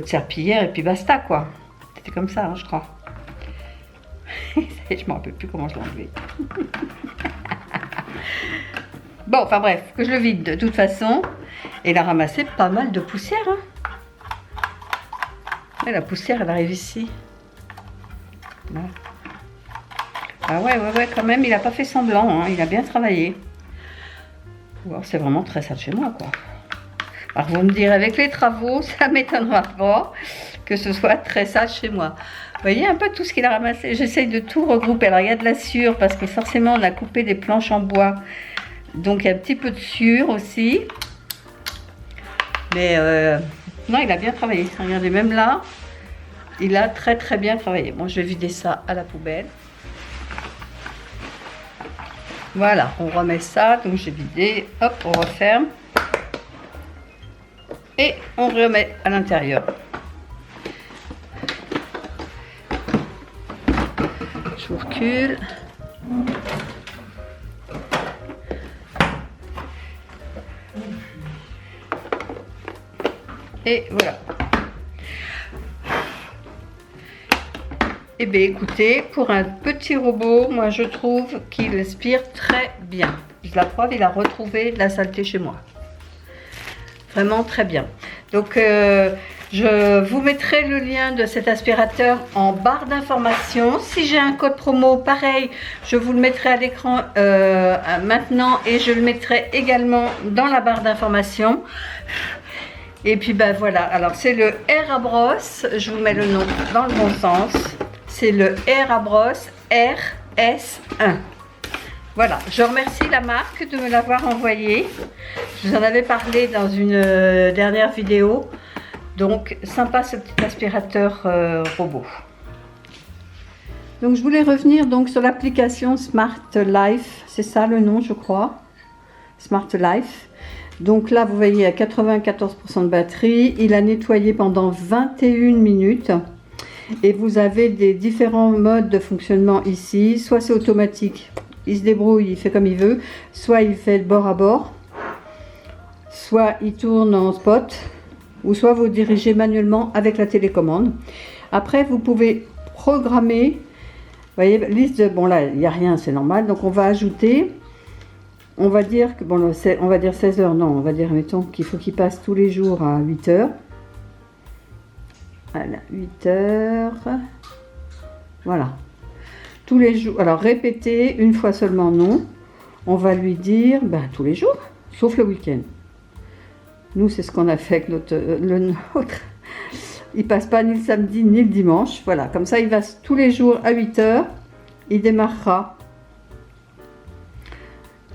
serpillière et puis basta quoi. C'était comme ça, hein, je crois. Je ne me rappelle plus comment je l'ai enlevé. Bon, enfin bref, que je le vide de toute façon. Et il a ramassé pas mal de poussière. Hein. Et la poussière, elle arrive ici. Là. Ah ouais, quand même, il n'a pas fait semblant. Hein. Il a bien travaillé. Alors, c'est vraiment très sale chez moi, quoi. Alors, vous me direz, avec les travaux, ça ne m'étonnera pas que ce soit très sale chez moi. Vous voyez un peu tout ce qu'il a ramassé. J'essaye de tout regrouper. Alors, il y a de la sciure parce que forcément, on a coupé des planches en bois. Donc, il y a un petit peu de sciure aussi. Mais non, il a bien travaillé. Regardez, même là, il a très bien travaillé. Bon, je vais vider ça à la poubelle. Voilà, on remet ça. Donc, j'ai vidé. Hop, on referme. Et on remet à l'intérieur. Je vous recule. Et voilà. Eh bien écoutez, pour un petit robot, moi je trouve qu'il aspire très bien. La preuve, il a retrouvé de la saleté chez moi. Vraiment très bien. Donc Je vous mettrai le lien de cet aspirateur en barre d'informations. Si j'ai un code promo pareil, je vous le mettrai à l'écran maintenant et je le mettrai également dans la barre d'informations. Et puis ben voilà, alors c'est le R à brosse, je vous mets le nom dans le bon sens. C'est le R à brosse RS1. Voilà, je remercie la marque de me l'avoir envoyé. Je vous en avais parlé dans une dernière vidéo. Donc, sympa ce petit aspirateur robot. Donc, je voulais revenir donc sur l'application Smart Life. C'est ça le nom, je crois. Smart Life. Donc là, vous voyez, à 94% de batterie. Il a nettoyé pendant 21 minutes. Et vous avez des différents modes de fonctionnement ici. Soit c'est automatique. Il se débrouille, il fait comme il veut. Soit il fait de bord à bord. Soit il tourne en spot. Ou soit vous dirigez manuellement avec la télécommande. Après, vous pouvez programmer. Vous voyez, liste de... Bon là, il n'y a rien, c'est normal. Donc on va ajouter... On va dire que... Bon, on va dire 16 heures. Non, on va dire, mettons, qu'il faut qu'il passe tous les jours à 8 heures. Voilà, 8 heures. Voilà. Tous les jours. Alors, répéter une fois seulement, non. On va lui dire, ben, tous les jours, sauf le week-end. Nous, c'est ce qu'on a fait avec le nôtre. Il passe pas ni le samedi ni le dimanche. Voilà, comme ça, il va tous les jours à 8 heures. Il démarrera.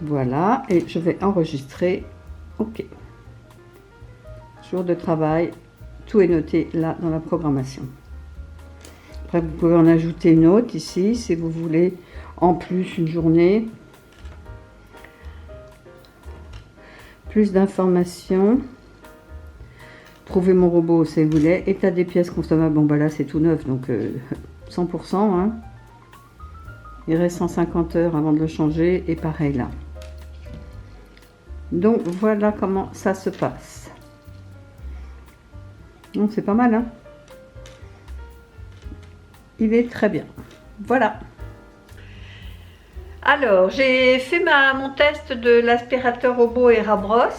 Voilà, et je vais enregistrer. OK. Jour de travail. Tout est noté là dans la programmation. Après, vous pouvez en ajouter une autre ici, si vous voulez, en plus une journée. Plus d'informations. Trouver mon robot, c'est vous voulez. État des pièces consommables. Bon, bah là, c'est tout neuf, donc 100%. Hein. Il reste 150 heures avant de le changer. Et pareil là. Donc, voilà comment ça se passe. Donc, c'est pas mal, hein. Il est très bien. Voilà. Alors, j'ai fait mon test de l'aspirateur robot Airabros.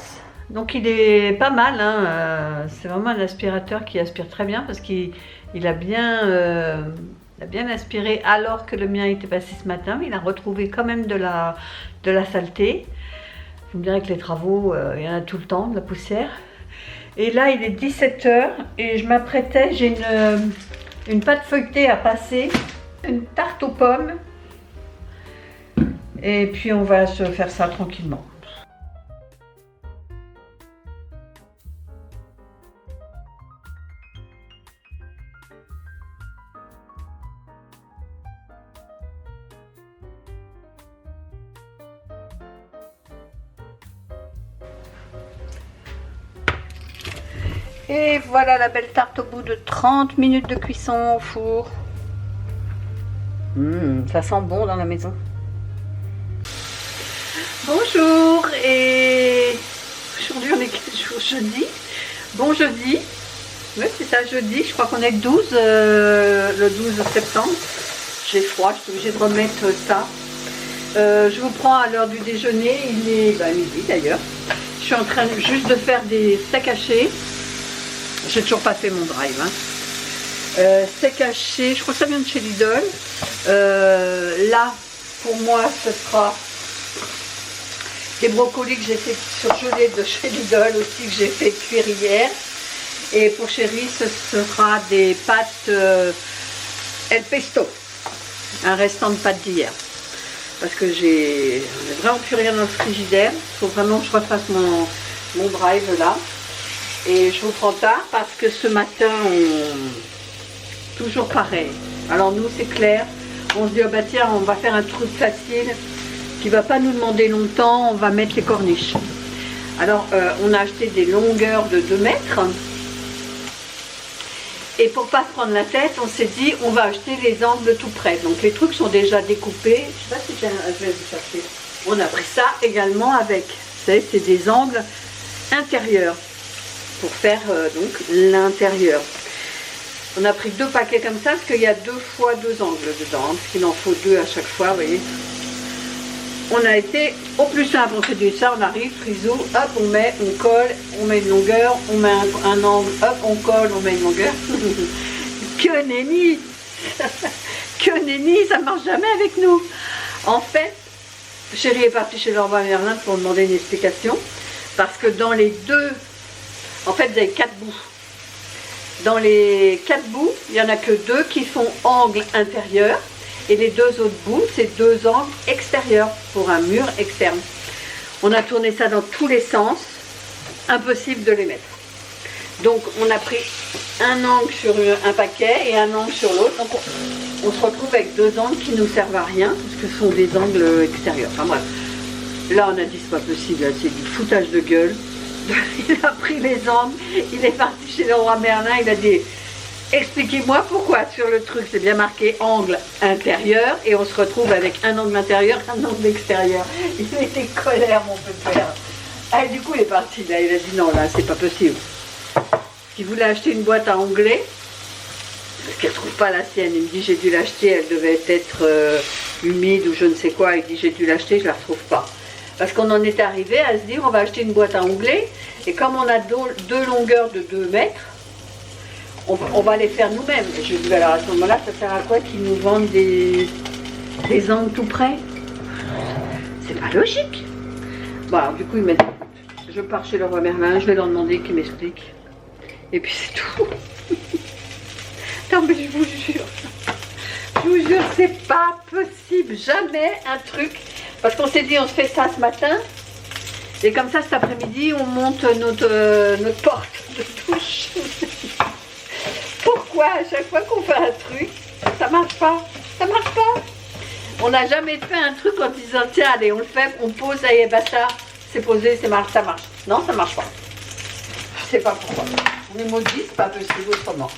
Donc, il est pas mal. Hein. C'est vraiment un aspirateur qui aspire très bien parce qu'il a bien aspiré alors que le mien était passé ce matin. Mais il a retrouvé quand même de la saleté. Vous me direz que les travaux, il y en a tout le temps, de la poussière. Et là, il est 17 h et je m'apprêtais, j'ai une pâte feuilletée à passer, une tarte aux pommes. Et puis on va se faire ça tranquillement. Et voilà la belle tarte au bout de 30 minutes de cuisson au four. Ça sent bon dans la maison. Bonjour, et aujourd'hui on est quel jour? Jeudi. Bon jeudi. Oui, c'est ça, jeudi. Je crois qu'on est le 12 septembre. J'ai froid, je suis obligée de remettre ça. Je vous prends à l'heure du déjeuner. Il est midi d'ailleurs. Je suis en train juste de faire des steaks hachés. J'ai toujours pas fait mon drive. Hein. Steak haché, je crois que ça vient de chez Lidl. Là, pour moi, ce sera des brocolis que j'ai fait surgelés de chez Lidl aussi, que j'ai fait cuire hier. Et pour Chérie, ce sera des pâtes El Pesto, un restant de pâtes d'hier. Parce que j'ai vraiment plus rien dans le frigidaire. Il faut vraiment que je refasse mon drive là. Et je vous prends tard parce que ce matin, toujours pareil. Alors nous, c'est clair. On se dit, oh bah tiens, on va faire un truc facile qui va pas nous demander longtemps. On va mettre les corniches. Alors, on a acheté des longueurs de 2 mètres. Et pour pas se prendre la tête, on s'est dit, on va acheter les angles tout près. Donc les trucs sont déjà découpés. Je sais pas si je vais vous chercher. On a pris ça également avec. Vous savez, c'est des angles intérieurs. Pour faire donc l'intérieur. On a pris 2 paquets comme ça parce qu'il y a 2 fois 2 angles dedans, hein, parce qu'il en faut 2 à chaque fois, vous voyez. on a été au plus simple. On s'est dit ça, on arrive, frisou, hop, on met, on colle, on met une longueur, on met un angle, hop, on colle, on met une longueur. Que nenni. Que nenni, ça marche jamais avec nous. En fait, chérie est partie chez Leroy Merlin pour demander une explication. Parce que dans les deux, en fait, vous avez 4 bouts. Dans les 4 bouts, il n'y en a que 2 qui font angle intérieur. Et les 2 autres bouts, c'est 2 angles extérieurs pour un mur externe. On a tourné ça dans tous les sens. Impossible de les mettre. Donc, on a pris un angle sur un paquet et un angle sur l'autre. Donc, on se retrouve avec 2 angles qui ne nous servent à rien, parce que ce sont des angles extérieurs. Enfin bref. Là, on a dit, c'est pas possible, c'est du foutage de gueule. Il a pris les angles, il est parti chez Leroy Merlin, il a dit, expliquez-moi pourquoi sur le truc, c'est bien marqué angle intérieur, et on se retrouve avec un angle intérieur, un angle extérieur. Il était colère, mon père. Ah, du coup, il est parti, là, il a dit, non, là, c'est pas possible. Il voulait acheter une boîte à onglets, parce qu'il ne retrouve pas la sienne. Il me dit, j'ai dû l'acheter, elle devait être humide ou je ne sais quoi. Il dit, j'ai dû l'acheter, je ne la retrouve pas. Parce qu'on en est arrivé à se dire, on va acheter une boîte à onglets, et comme on a 2 longueurs de 2 mètres, on va les faire nous-mêmes. Et je lui dis, alors à ce moment-là, ça sert à quoi qu'ils nous vendent des angles tout près? C'est pas logique. Bon, alors, du coup, il m'a dit, je pars chez Leroy Merlin, je vais leur demander qu'ils m'expliquent. Et puis c'est tout. Non mais je vous jure, c'est pas possible, jamais un truc. Parce qu'on s'est dit, on se fait ça ce matin, et comme ça cet après-midi, on monte notre porte de douche. Pourquoi à chaque fois qu'on fait un truc, ça marche pas? Ça marche pas. On n'a jamais fait un truc en disant, tiens, allez, on le fait, on pose, ça y est, basta, c'est posé, ça marche. Non, ça marche pas. Je sais pas pourquoi. On est maudit, c'est pas possible autrement.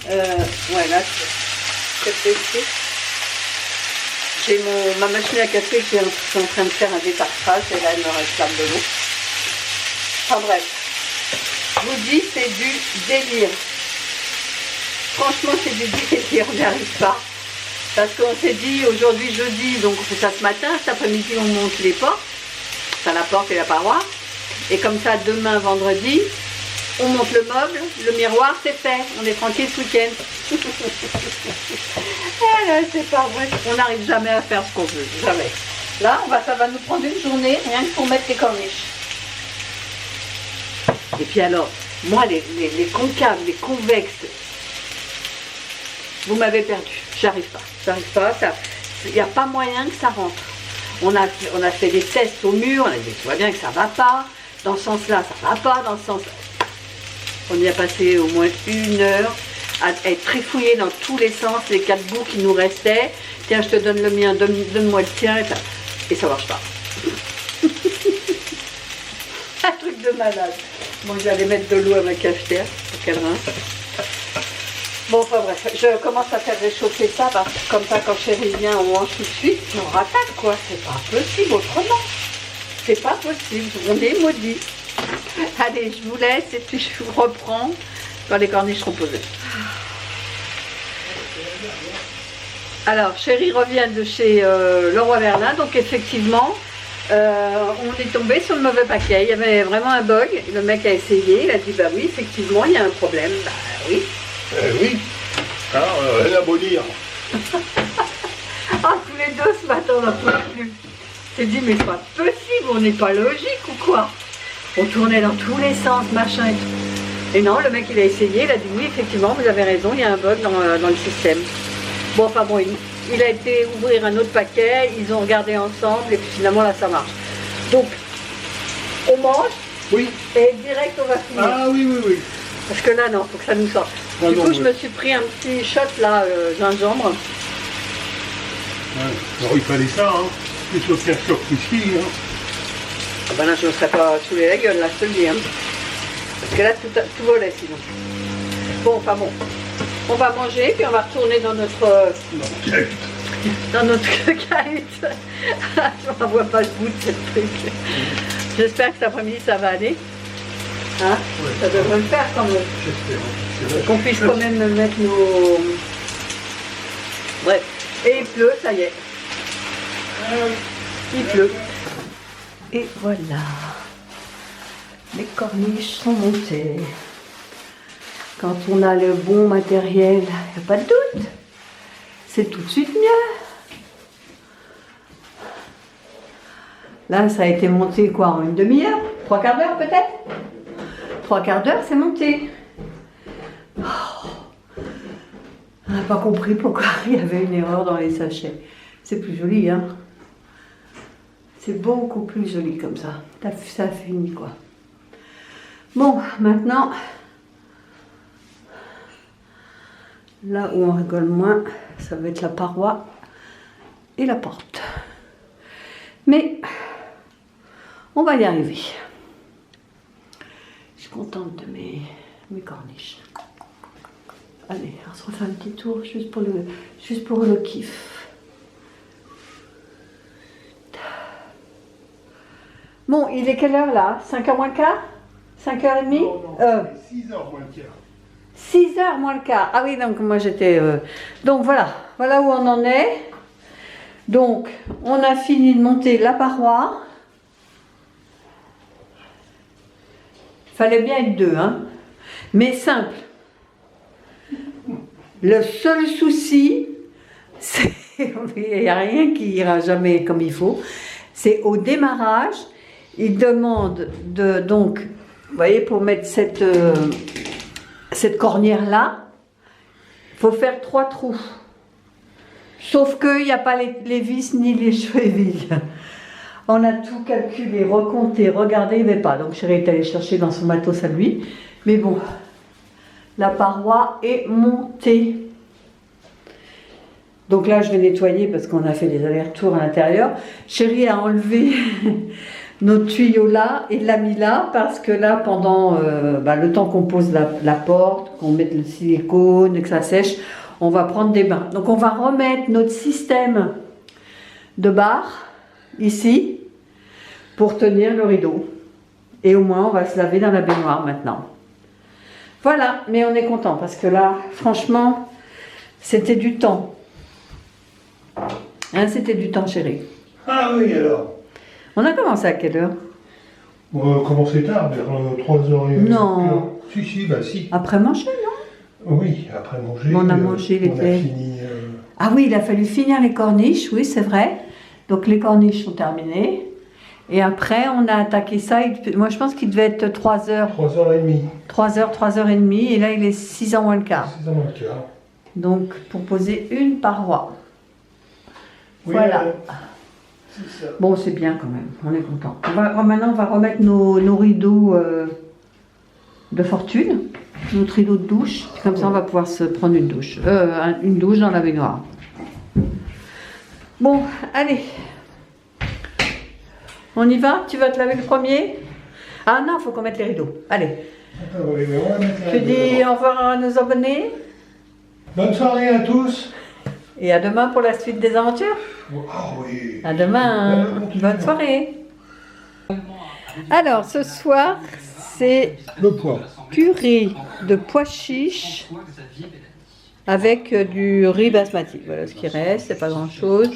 Ouais, là, c'est ici. J'ai ma machine à café que je suis en train de faire un détartrage et là, elle me réclame de l'eau. Enfin bref, je vous dis, c'est du délire. Franchement, c'est du délire, on n'y arrive pas. Parce qu'on s'est dit, aujourd'hui, jeudi, donc on fait ça ce matin, cet après-midi, on monte les portes, enfin la porte et la paroi. Et comme ça, demain, vendredi, on monte le meuble, le miroir, c'est fait. On est tranquille ce week-end. C'est pas vrai. On n'arrive jamais à faire ce qu'on veut. Jamais. Là, ça va nous prendre une journée, rien que pour mettre les corniches. Et puis alors, moi, les concaves, les convexes, vous m'avez perdu. J'arrive pas. Il n'y a pas moyen que ça rentre. On a fait des tests au mur, on a dit, tu vois bien que ça va pas. Dans ce sens-là, ça va pas. Dans ce sens-là. On y a passé au moins 1 heure à être trifouillé dans tous les sens, les 4 bouts qui nous restaient. Tiens, je te donne le mien, donne-moi le tien. Et ça marche pas. Un truc de malade. Bon, j'allais mettre de l'eau à ma cafetière pour qu'elle rince. Bon, enfin bref, je commence à faire réchauffer ça, parce que comme ça, quand chérie vient, on mange tout de suite, puis on rattaque, quoi. C'est pas possible autrement. C'est pas possible, on est maudits. Allez, je vous laisse et puis je vous reprends quand les corniches seront posées. Alors, chérie revient de chez Leroy Merlin, donc effectivement, on est tombé sur le mauvais paquet. Il y avait vraiment un bug. Le mec a essayé, il a dit, bah oui, effectivement, il y a un problème. Bah oui. Oui. Alors, rien à beau dire. Ah, tous les deux ce matin, on n'en peut plus. C'est dit, mais c'est pas possible, on n'est pas logique ou quoi? On tournait dans tous les sens, machin et tout. Et non, le mec, il a essayé, il a dit, oui, effectivement, vous avez raison, il y a un bug dans le système. Bon, enfin bon, il a été ouvrir un autre paquet, ils ont regardé ensemble, et puis finalement, là, ça marche. Donc, on mange, oui. Et direct, on va finir. Ah oui, oui, oui. Parce que là, non, il faut que ça nous sorte. Ah, du non, coup, oui. je me suis pris un petit shot, là, gingembre. Ouais. Alors, il fallait ça, hein. Plus au faire choc qu'ici, hein. Ah ben là, je ne serais pas saoulé la gueule, là, je te le dis. Hein. Parce que là, tout volait, sinon. Bon, enfin bon. On va manger, puis on va retourner dans notre... dans notre cahute. Je ne vois pas le bout de ce truc. J'espère que cet après-midi, ça va aller. Hein? Ouais, ça devrait le faire, quand même. J'espère. Qu'on puisse quand même mettre nos... Bref. Et il pleut, ça y est. Il pleut. Et voilà. Les corniches sont montées. Quand on a le bon matériel, il n'y a pas de doute. C'est tout de suite mieux. Là, ça a été monté quoi, en une demi-heure? 3/4 d'heure peut-être? 3/4 d'heure, c'est monté. Oh. On n'a pas compris pourquoi il y avait une erreur dans les sachets. C'est plus joli, hein? C'est beaucoup plus joli comme ça. Ça finit quoi. Bon, maintenant, là où on rigole moins, ça va être la paroi et la porte. Mais on va y arriver. Je suis contente de mes corniches. Allez, on se refait un petit tour juste pour le kiff. Bon, il est quelle heure là? 5h moins le quart? 5h30? Non, 6h moins le quart. 6h moins le quart. Ah oui, donc moi j'étais... Donc voilà où on en est. Donc, on a fini de monter la paroi. Fallait bien être deux, hein. Mais simple. Le seul souci, c'est... Il n'y a rien qui ira jamais comme il faut. C'est au démarrage, il demande de... Donc, vous voyez, pour mettre cette cornière-là, il faut faire 3 trous. Sauf qu'il n'y a pas les vis ni les chevilles. On a tout calculé, recompté, regardé, il n'y avait pas. Donc chérie est allée chercher dans son matos à lui. Mais bon, la paroi est montée. Donc là, je vais nettoyer parce qu'on a fait des allers-retours à l'intérieur. Chérie a enlevé notre tuyau là et l'a mis là parce que là, pendant le temps qu'on pose la porte, qu'on mette le silicone et que ça sèche, on va prendre des bains. Donc on va remettre notre système de barre ici pour tenir le rideau. Et au moins on va se laver dans la baignoire maintenant. Voilà, mais on est content parce que là, franchement, c'était du temps. Hein, c'était du temps, chérie. Ah oui, alors. On a commencé à quelle heure? On a commencé tard, vers 3h. Non. Si. Après manger, non? Oui, après manger. On a mangé les on a fini. Ah oui, il a fallu finir les corniches, oui, c'est vrai. Donc les corniches sont terminées. Et après, on a attaqué ça. Moi, je pense qu'il devait être 3h. 3h30. 3h30. Et là, il est 6h moins le quart. 6h moins le quart. Donc, pour poser une paroi. Oui, voilà. C'est ça. Bon, c'est bien quand même. On est content. Maintenant, on va remettre nos rideaux de fortune. Notre rideau de douche. Comme ça, on va pouvoir se prendre une douche. Une douche dans la baignoire. Bon, allez. On y va? Tu vas te laver le premier? Ah non, il faut qu'on mette les rideaux. Allez. Attends, oui, on va mettre Tu dis au revoir à nos abonnés. Bonne soirée à tous. Et à demain pour la suite des aventures. Ah oui. À demain. Bonne soirée. Alors, ce soir, c'est Le poids. purée de pois chiches avec du riz basmati. Voilà ce qui reste, c'est pas grand chose.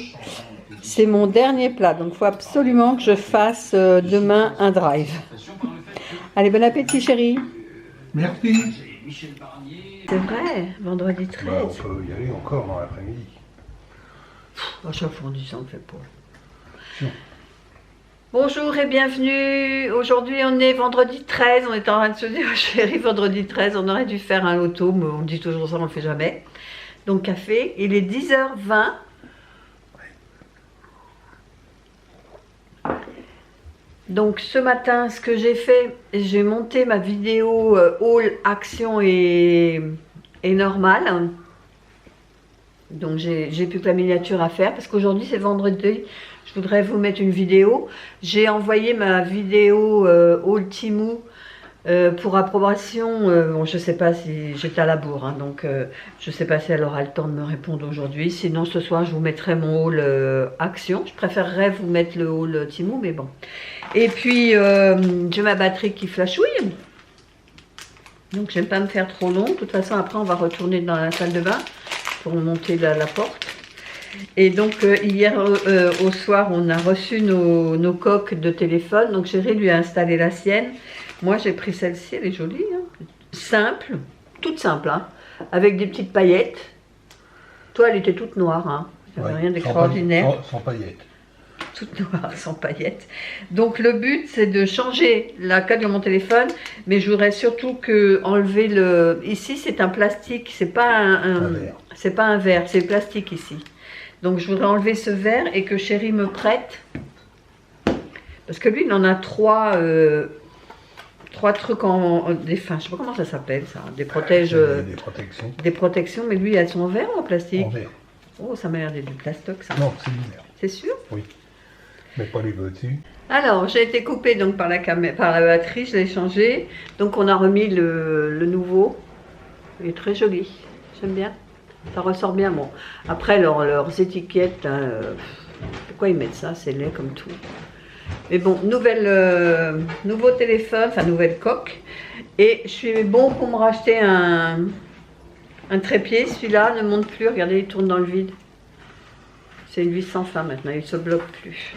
C'est mon dernier plat, donc il faut absolument que je fasse demain un drive. Allez, bon appétit chérie. Merci. C'est vrai, vendredi 13. Bah, on peut y aller encore dans l'après-midi. À chaque fois on dit ça, on ne fait pas. Non. Bonjour et bienvenue. Aujourd'hui on est vendredi 13. On est en train de se dire, chérie, vendredi 13, on aurait dû faire un loto, mais on dit toujours ça, on ne le fait jamais. Donc café, il est 10h20. Donc ce matin, ce que j'ai fait, j'ai monté ma vidéo haul, action et normale. Donc j'ai plus que la miniature à faire parce qu'aujourd'hui c'est vendredi. Je voudrais vous mettre une vidéo. J'ai envoyé ma vidéo haul Temu pour approbation. Bon, je sais pas si j'étais à la bourre, hein, donc je sais pas si elle aura le temps de me répondre aujourd'hui. Sinon ce soir je vous mettrai mon haul action. Je préférerais vous mettre le haul Temu, mais bon. Et puis j'ai ma batterie qui flashouille. Donc j'aime pas me faire trop long. De toute façon après on va retourner dans la salle de bain pour monter la porte. Et donc hier au soir, on a reçu nos coques de téléphone. Donc chérie lui a installé la sienne. Moi j'ai pris celle-ci, elle est jolie. Hein. Simple, toute simple, hein, avec des petites paillettes. Toi elle était toute noire, hein. Il n'y avait rien d'extraordinaire. Sans paillettes. Toute noire, sans paillettes. Donc le but c'est de changer la coque de mon téléphone, mais je voudrais surtout que enlever le... Ici c'est un plastique, c'est pas un verre. C'est pas un verre, c'est plastique ici. Donc je voudrais enlever ce verre et que chérie me prête. Parce que lui il en a trois trucs enfin, je sais pas comment ça s'appelle ça, des protections. Des protections, mais lui elles sont en verre ou en plastique? En verre. Oh ça m'a l'air d'être du plastoc ça. Non, c'est du verre. C'est sûr? Oui. Mais pas les dessus. Alors, j'ai été coupée donc par la batterie, je l'ai changé. Donc, on a remis le nouveau. Il est très joli. J'aime bien. Ça ressort bien. Bon. Après, leurs étiquettes, hein, pourquoi ils mettent ça? C'est laid comme tout. Mais bon, nouveau téléphone, enfin, nouvelle coque. Et je suis bon pour me racheter un trépied. Celui-là ne monte plus. Regardez, il tourne dans le vide. C'est une vis sans fin maintenant. Il ne se bloque plus.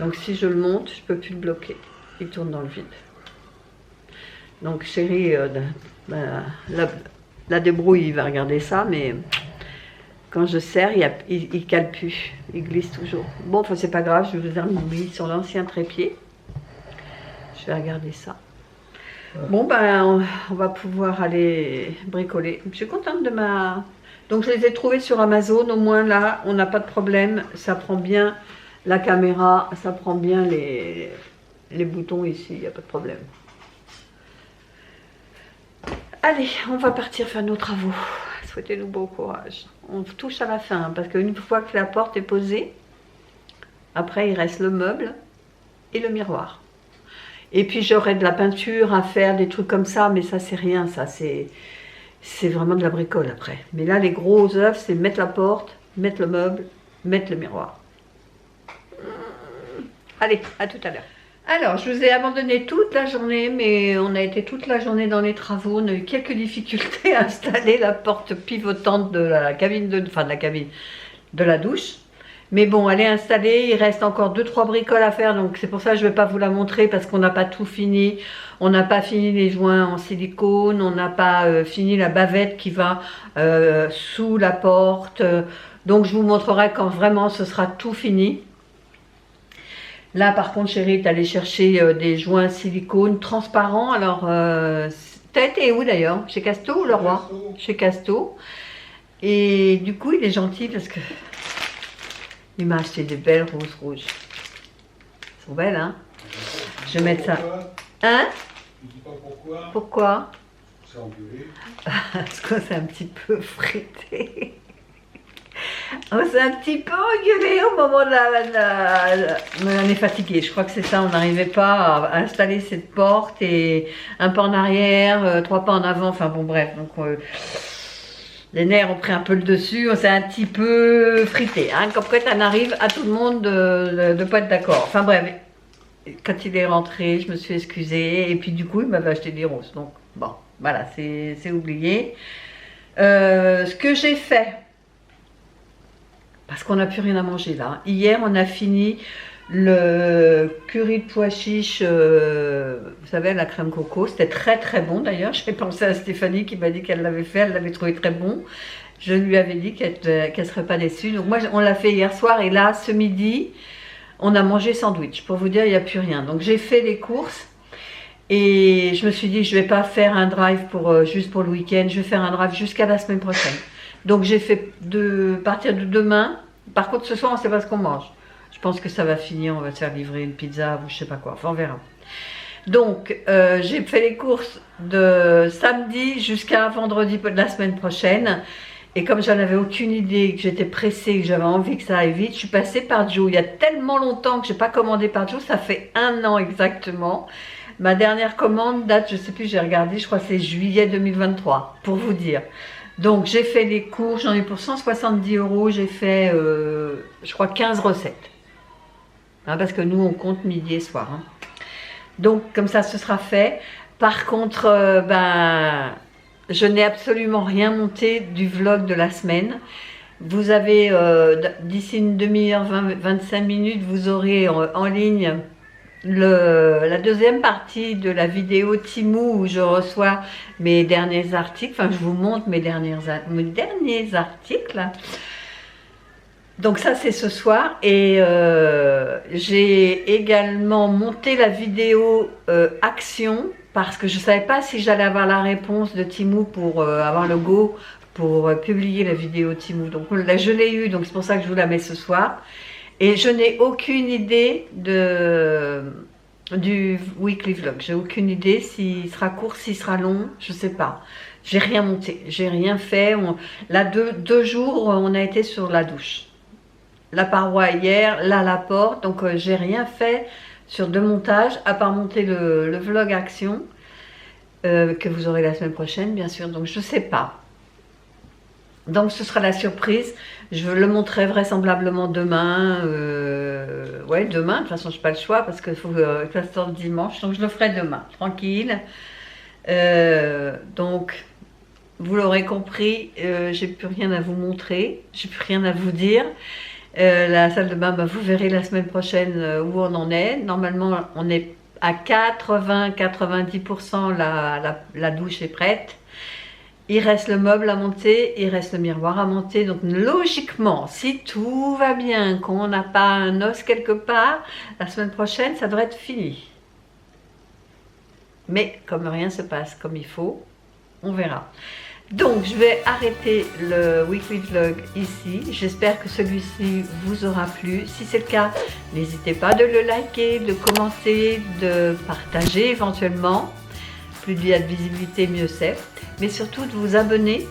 Donc si je le monte, je ne peux plus le bloquer. Il tourne dans le vide. Donc chérie, la débrouille, il va regarder ça, mais quand je serre, il ne cale plus. Il glisse toujours. Bon, enfin c'est pas grave, je vais vous remis sur l'ancien trépied. Je vais regarder ça. Bon, ben on va pouvoir aller bricoler. Je suis contente de ma... Donc je les ai trouvés sur Amazon, au moins là, on n'a pas de problème. Ça prend bien... La caméra, ça prend bien les boutons ici, il n'y a pas de problème. Allez, on va partir faire nos travaux. Souhaitez-nous bon courage. On touche à la fin, hein, parce qu'une fois que la porte est posée, après il reste le meuble et le miroir. Et puis j'aurai de la peinture à faire, des trucs comme ça, mais ça c'est rien, ça c'est vraiment de la bricole après. Mais là les gros œuvres, c'est mettre la porte, mettre le meuble, mettre le miroir. Allez, à tout à l'heure. Alors, je vous ai abandonné toute la journée, mais on a été toute la journée dans les travaux. On a eu quelques difficultés à installer la porte pivotante de la cabine, de la douche. Mais bon, elle est installée. Il reste encore 2-3 bricoles à faire, donc c'est pour ça que je ne vais pas vous la montrer parce qu'on n'a pas tout fini. On n'a pas fini les joints en silicone, on n'a pas fini la bavette qui va sous la porte. Donc, je vous montrerai quand vraiment ce sera tout fini. Là, par contre, chérie, tu allée chercher des joints silicone transparents. Alors, t'as été où d'ailleurs? Chez Casto ou Leroy? Chez Casto. Et du coup, il est gentil parce que il m'a acheté des belles roses rouges. Elles sont belles, hein? Je vais mettre ça. Hein? Tu dis pas pourquoi? Pourquoi? C'est engueulé. Parce que c'est un petit peu frité. On s'est un petit peu engueulé au moment de mais on est fatigué, je crois que c'est ça, on n'arrivait pas à installer cette porte et un pas en arrière, 3 pas en avant, enfin bon bref, donc les nerfs ont pris un peu le dessus, on s'est un petit peu frité, hein, comme quand on arrive à tout le monde de ne pas être d'accord, enfin bref, quand il est rentré, je me suis excusée et puis du coup il m'avait acheté des roses, donc bon, voilà, c'est oublié. Ce que j'ai fait, parce qu'on n'a plus rien à manger là. Hier, on a fini le curry de pois chiches, vous savez, la crème coco. C'était très très bon d'ailleurs. J'ai pensé à Stéphanie qui m'a dit qu'elle l'avait fait, elle l'avait trouvé très bon. Je lui avais dit qu'elle ne serait pas déçue. Donc moi, on l'a fait hier soir et là, ce midi, on a mangé sandwich. Pour vous dire, il n'y a plus rien. Donc j'ai fait les courses et je me suis dit, je ne vais pas faire un drive juste pour le week-end. Je vais faire un drive jusqu'à la semaine prochaine. Donc j'ai fait partir de demain. Par contre ce soir on ne sait pas ce qu'on mange. Je pense que ça va finir, on va se faire livrer une pizza ou je sais pas quoi. Enfin on verra. Donc j'ai fait les courses de samedi jusqu'à vendredi de la semaine prochaine. Et comme j'en avais aucune idée, que j'étais pressée, que j'avais envie que ça aille vite, je suis passée par Joe. Il y a tellement longtemps que je n'ai pas commandé par Joe, ça fait 1 an exactement. Ma dernière commande date, je ne sais plus, j'ai regardé, je crois que c'est juillet 2023, pour vous dire. Donc j'ai fait les cours, j'en ai pour 170 €, j'ai fait je crois 15 recettes. Hein, parce que nous on compte midi et soir. Hein. Donc comme ça ce sera fait. Par contre, je n'ai absolument rien monté du vlog de la semaine. Vous avez, d'ici une demi-heure, 25 minutes, vous aurez en ligne la deuxième partie de la vidéo Temu où je reçois mes derniers articles, enfin je vous montre mes derniers articles. Donc ça c'est ce soir et j'ai également monté la vidéo action parce que je ne savais pas si j'allais avoir la réponse de Temu pour avoir le go pour publier la vidéo Temu. Donc là je l'ai eu, donc c'est pour ça que je vous la mets ce soir. Et je n'ai aucune idée du weekly vlog. J'ai aucune idée s'il sera court, s'il sera long, je sais pas. J'ai rien monté, j'ai rien fait. Là, deux jours, on a été sur la douche. La paroi hier, là la porte. Donc j'ai rien fait sur de montage, à part monter le vlog action, que vous aurez la semaine prochaine, bien sûr. Donc je sais pas. Donc ce sera la surprise, je le montrerai vraisemblablement demain, ouais demain, de toute façon je n'ai pas le choix parce qu'il faut que ça sorte dimanche, donc je le ferai demain, tranquille. Donc vous l'aurez compris, j'ai plus rien à vous montrer, j'ai plus rien à vous dire. La salle de bain, bah, vous verrez la semaine prochaine où on en est. Normalement on est à 80-90%, la douche est prête. Il reste le meuble à monter, il reste le miroir à monter. Donc logiquement, si tout va bien, qu'on n'a pas un os quelque part, la semaine prochaine, ça devrait être fini. Mais comme rien se passe comme il faut, on verra. Donc je vais arrêter le weekly vlog ici. J'espère que celui-ci vous aura plu. Si c'est le cas, n'hésitez pas de le liker, de commenter, de partager éventuellement. Plus il y a de visibilité, mieux c'est. Mais surtout de vous abonner.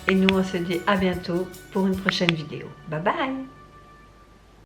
Et nous, on se dit à bientôt pour une prochaine vidéo. Bye bye!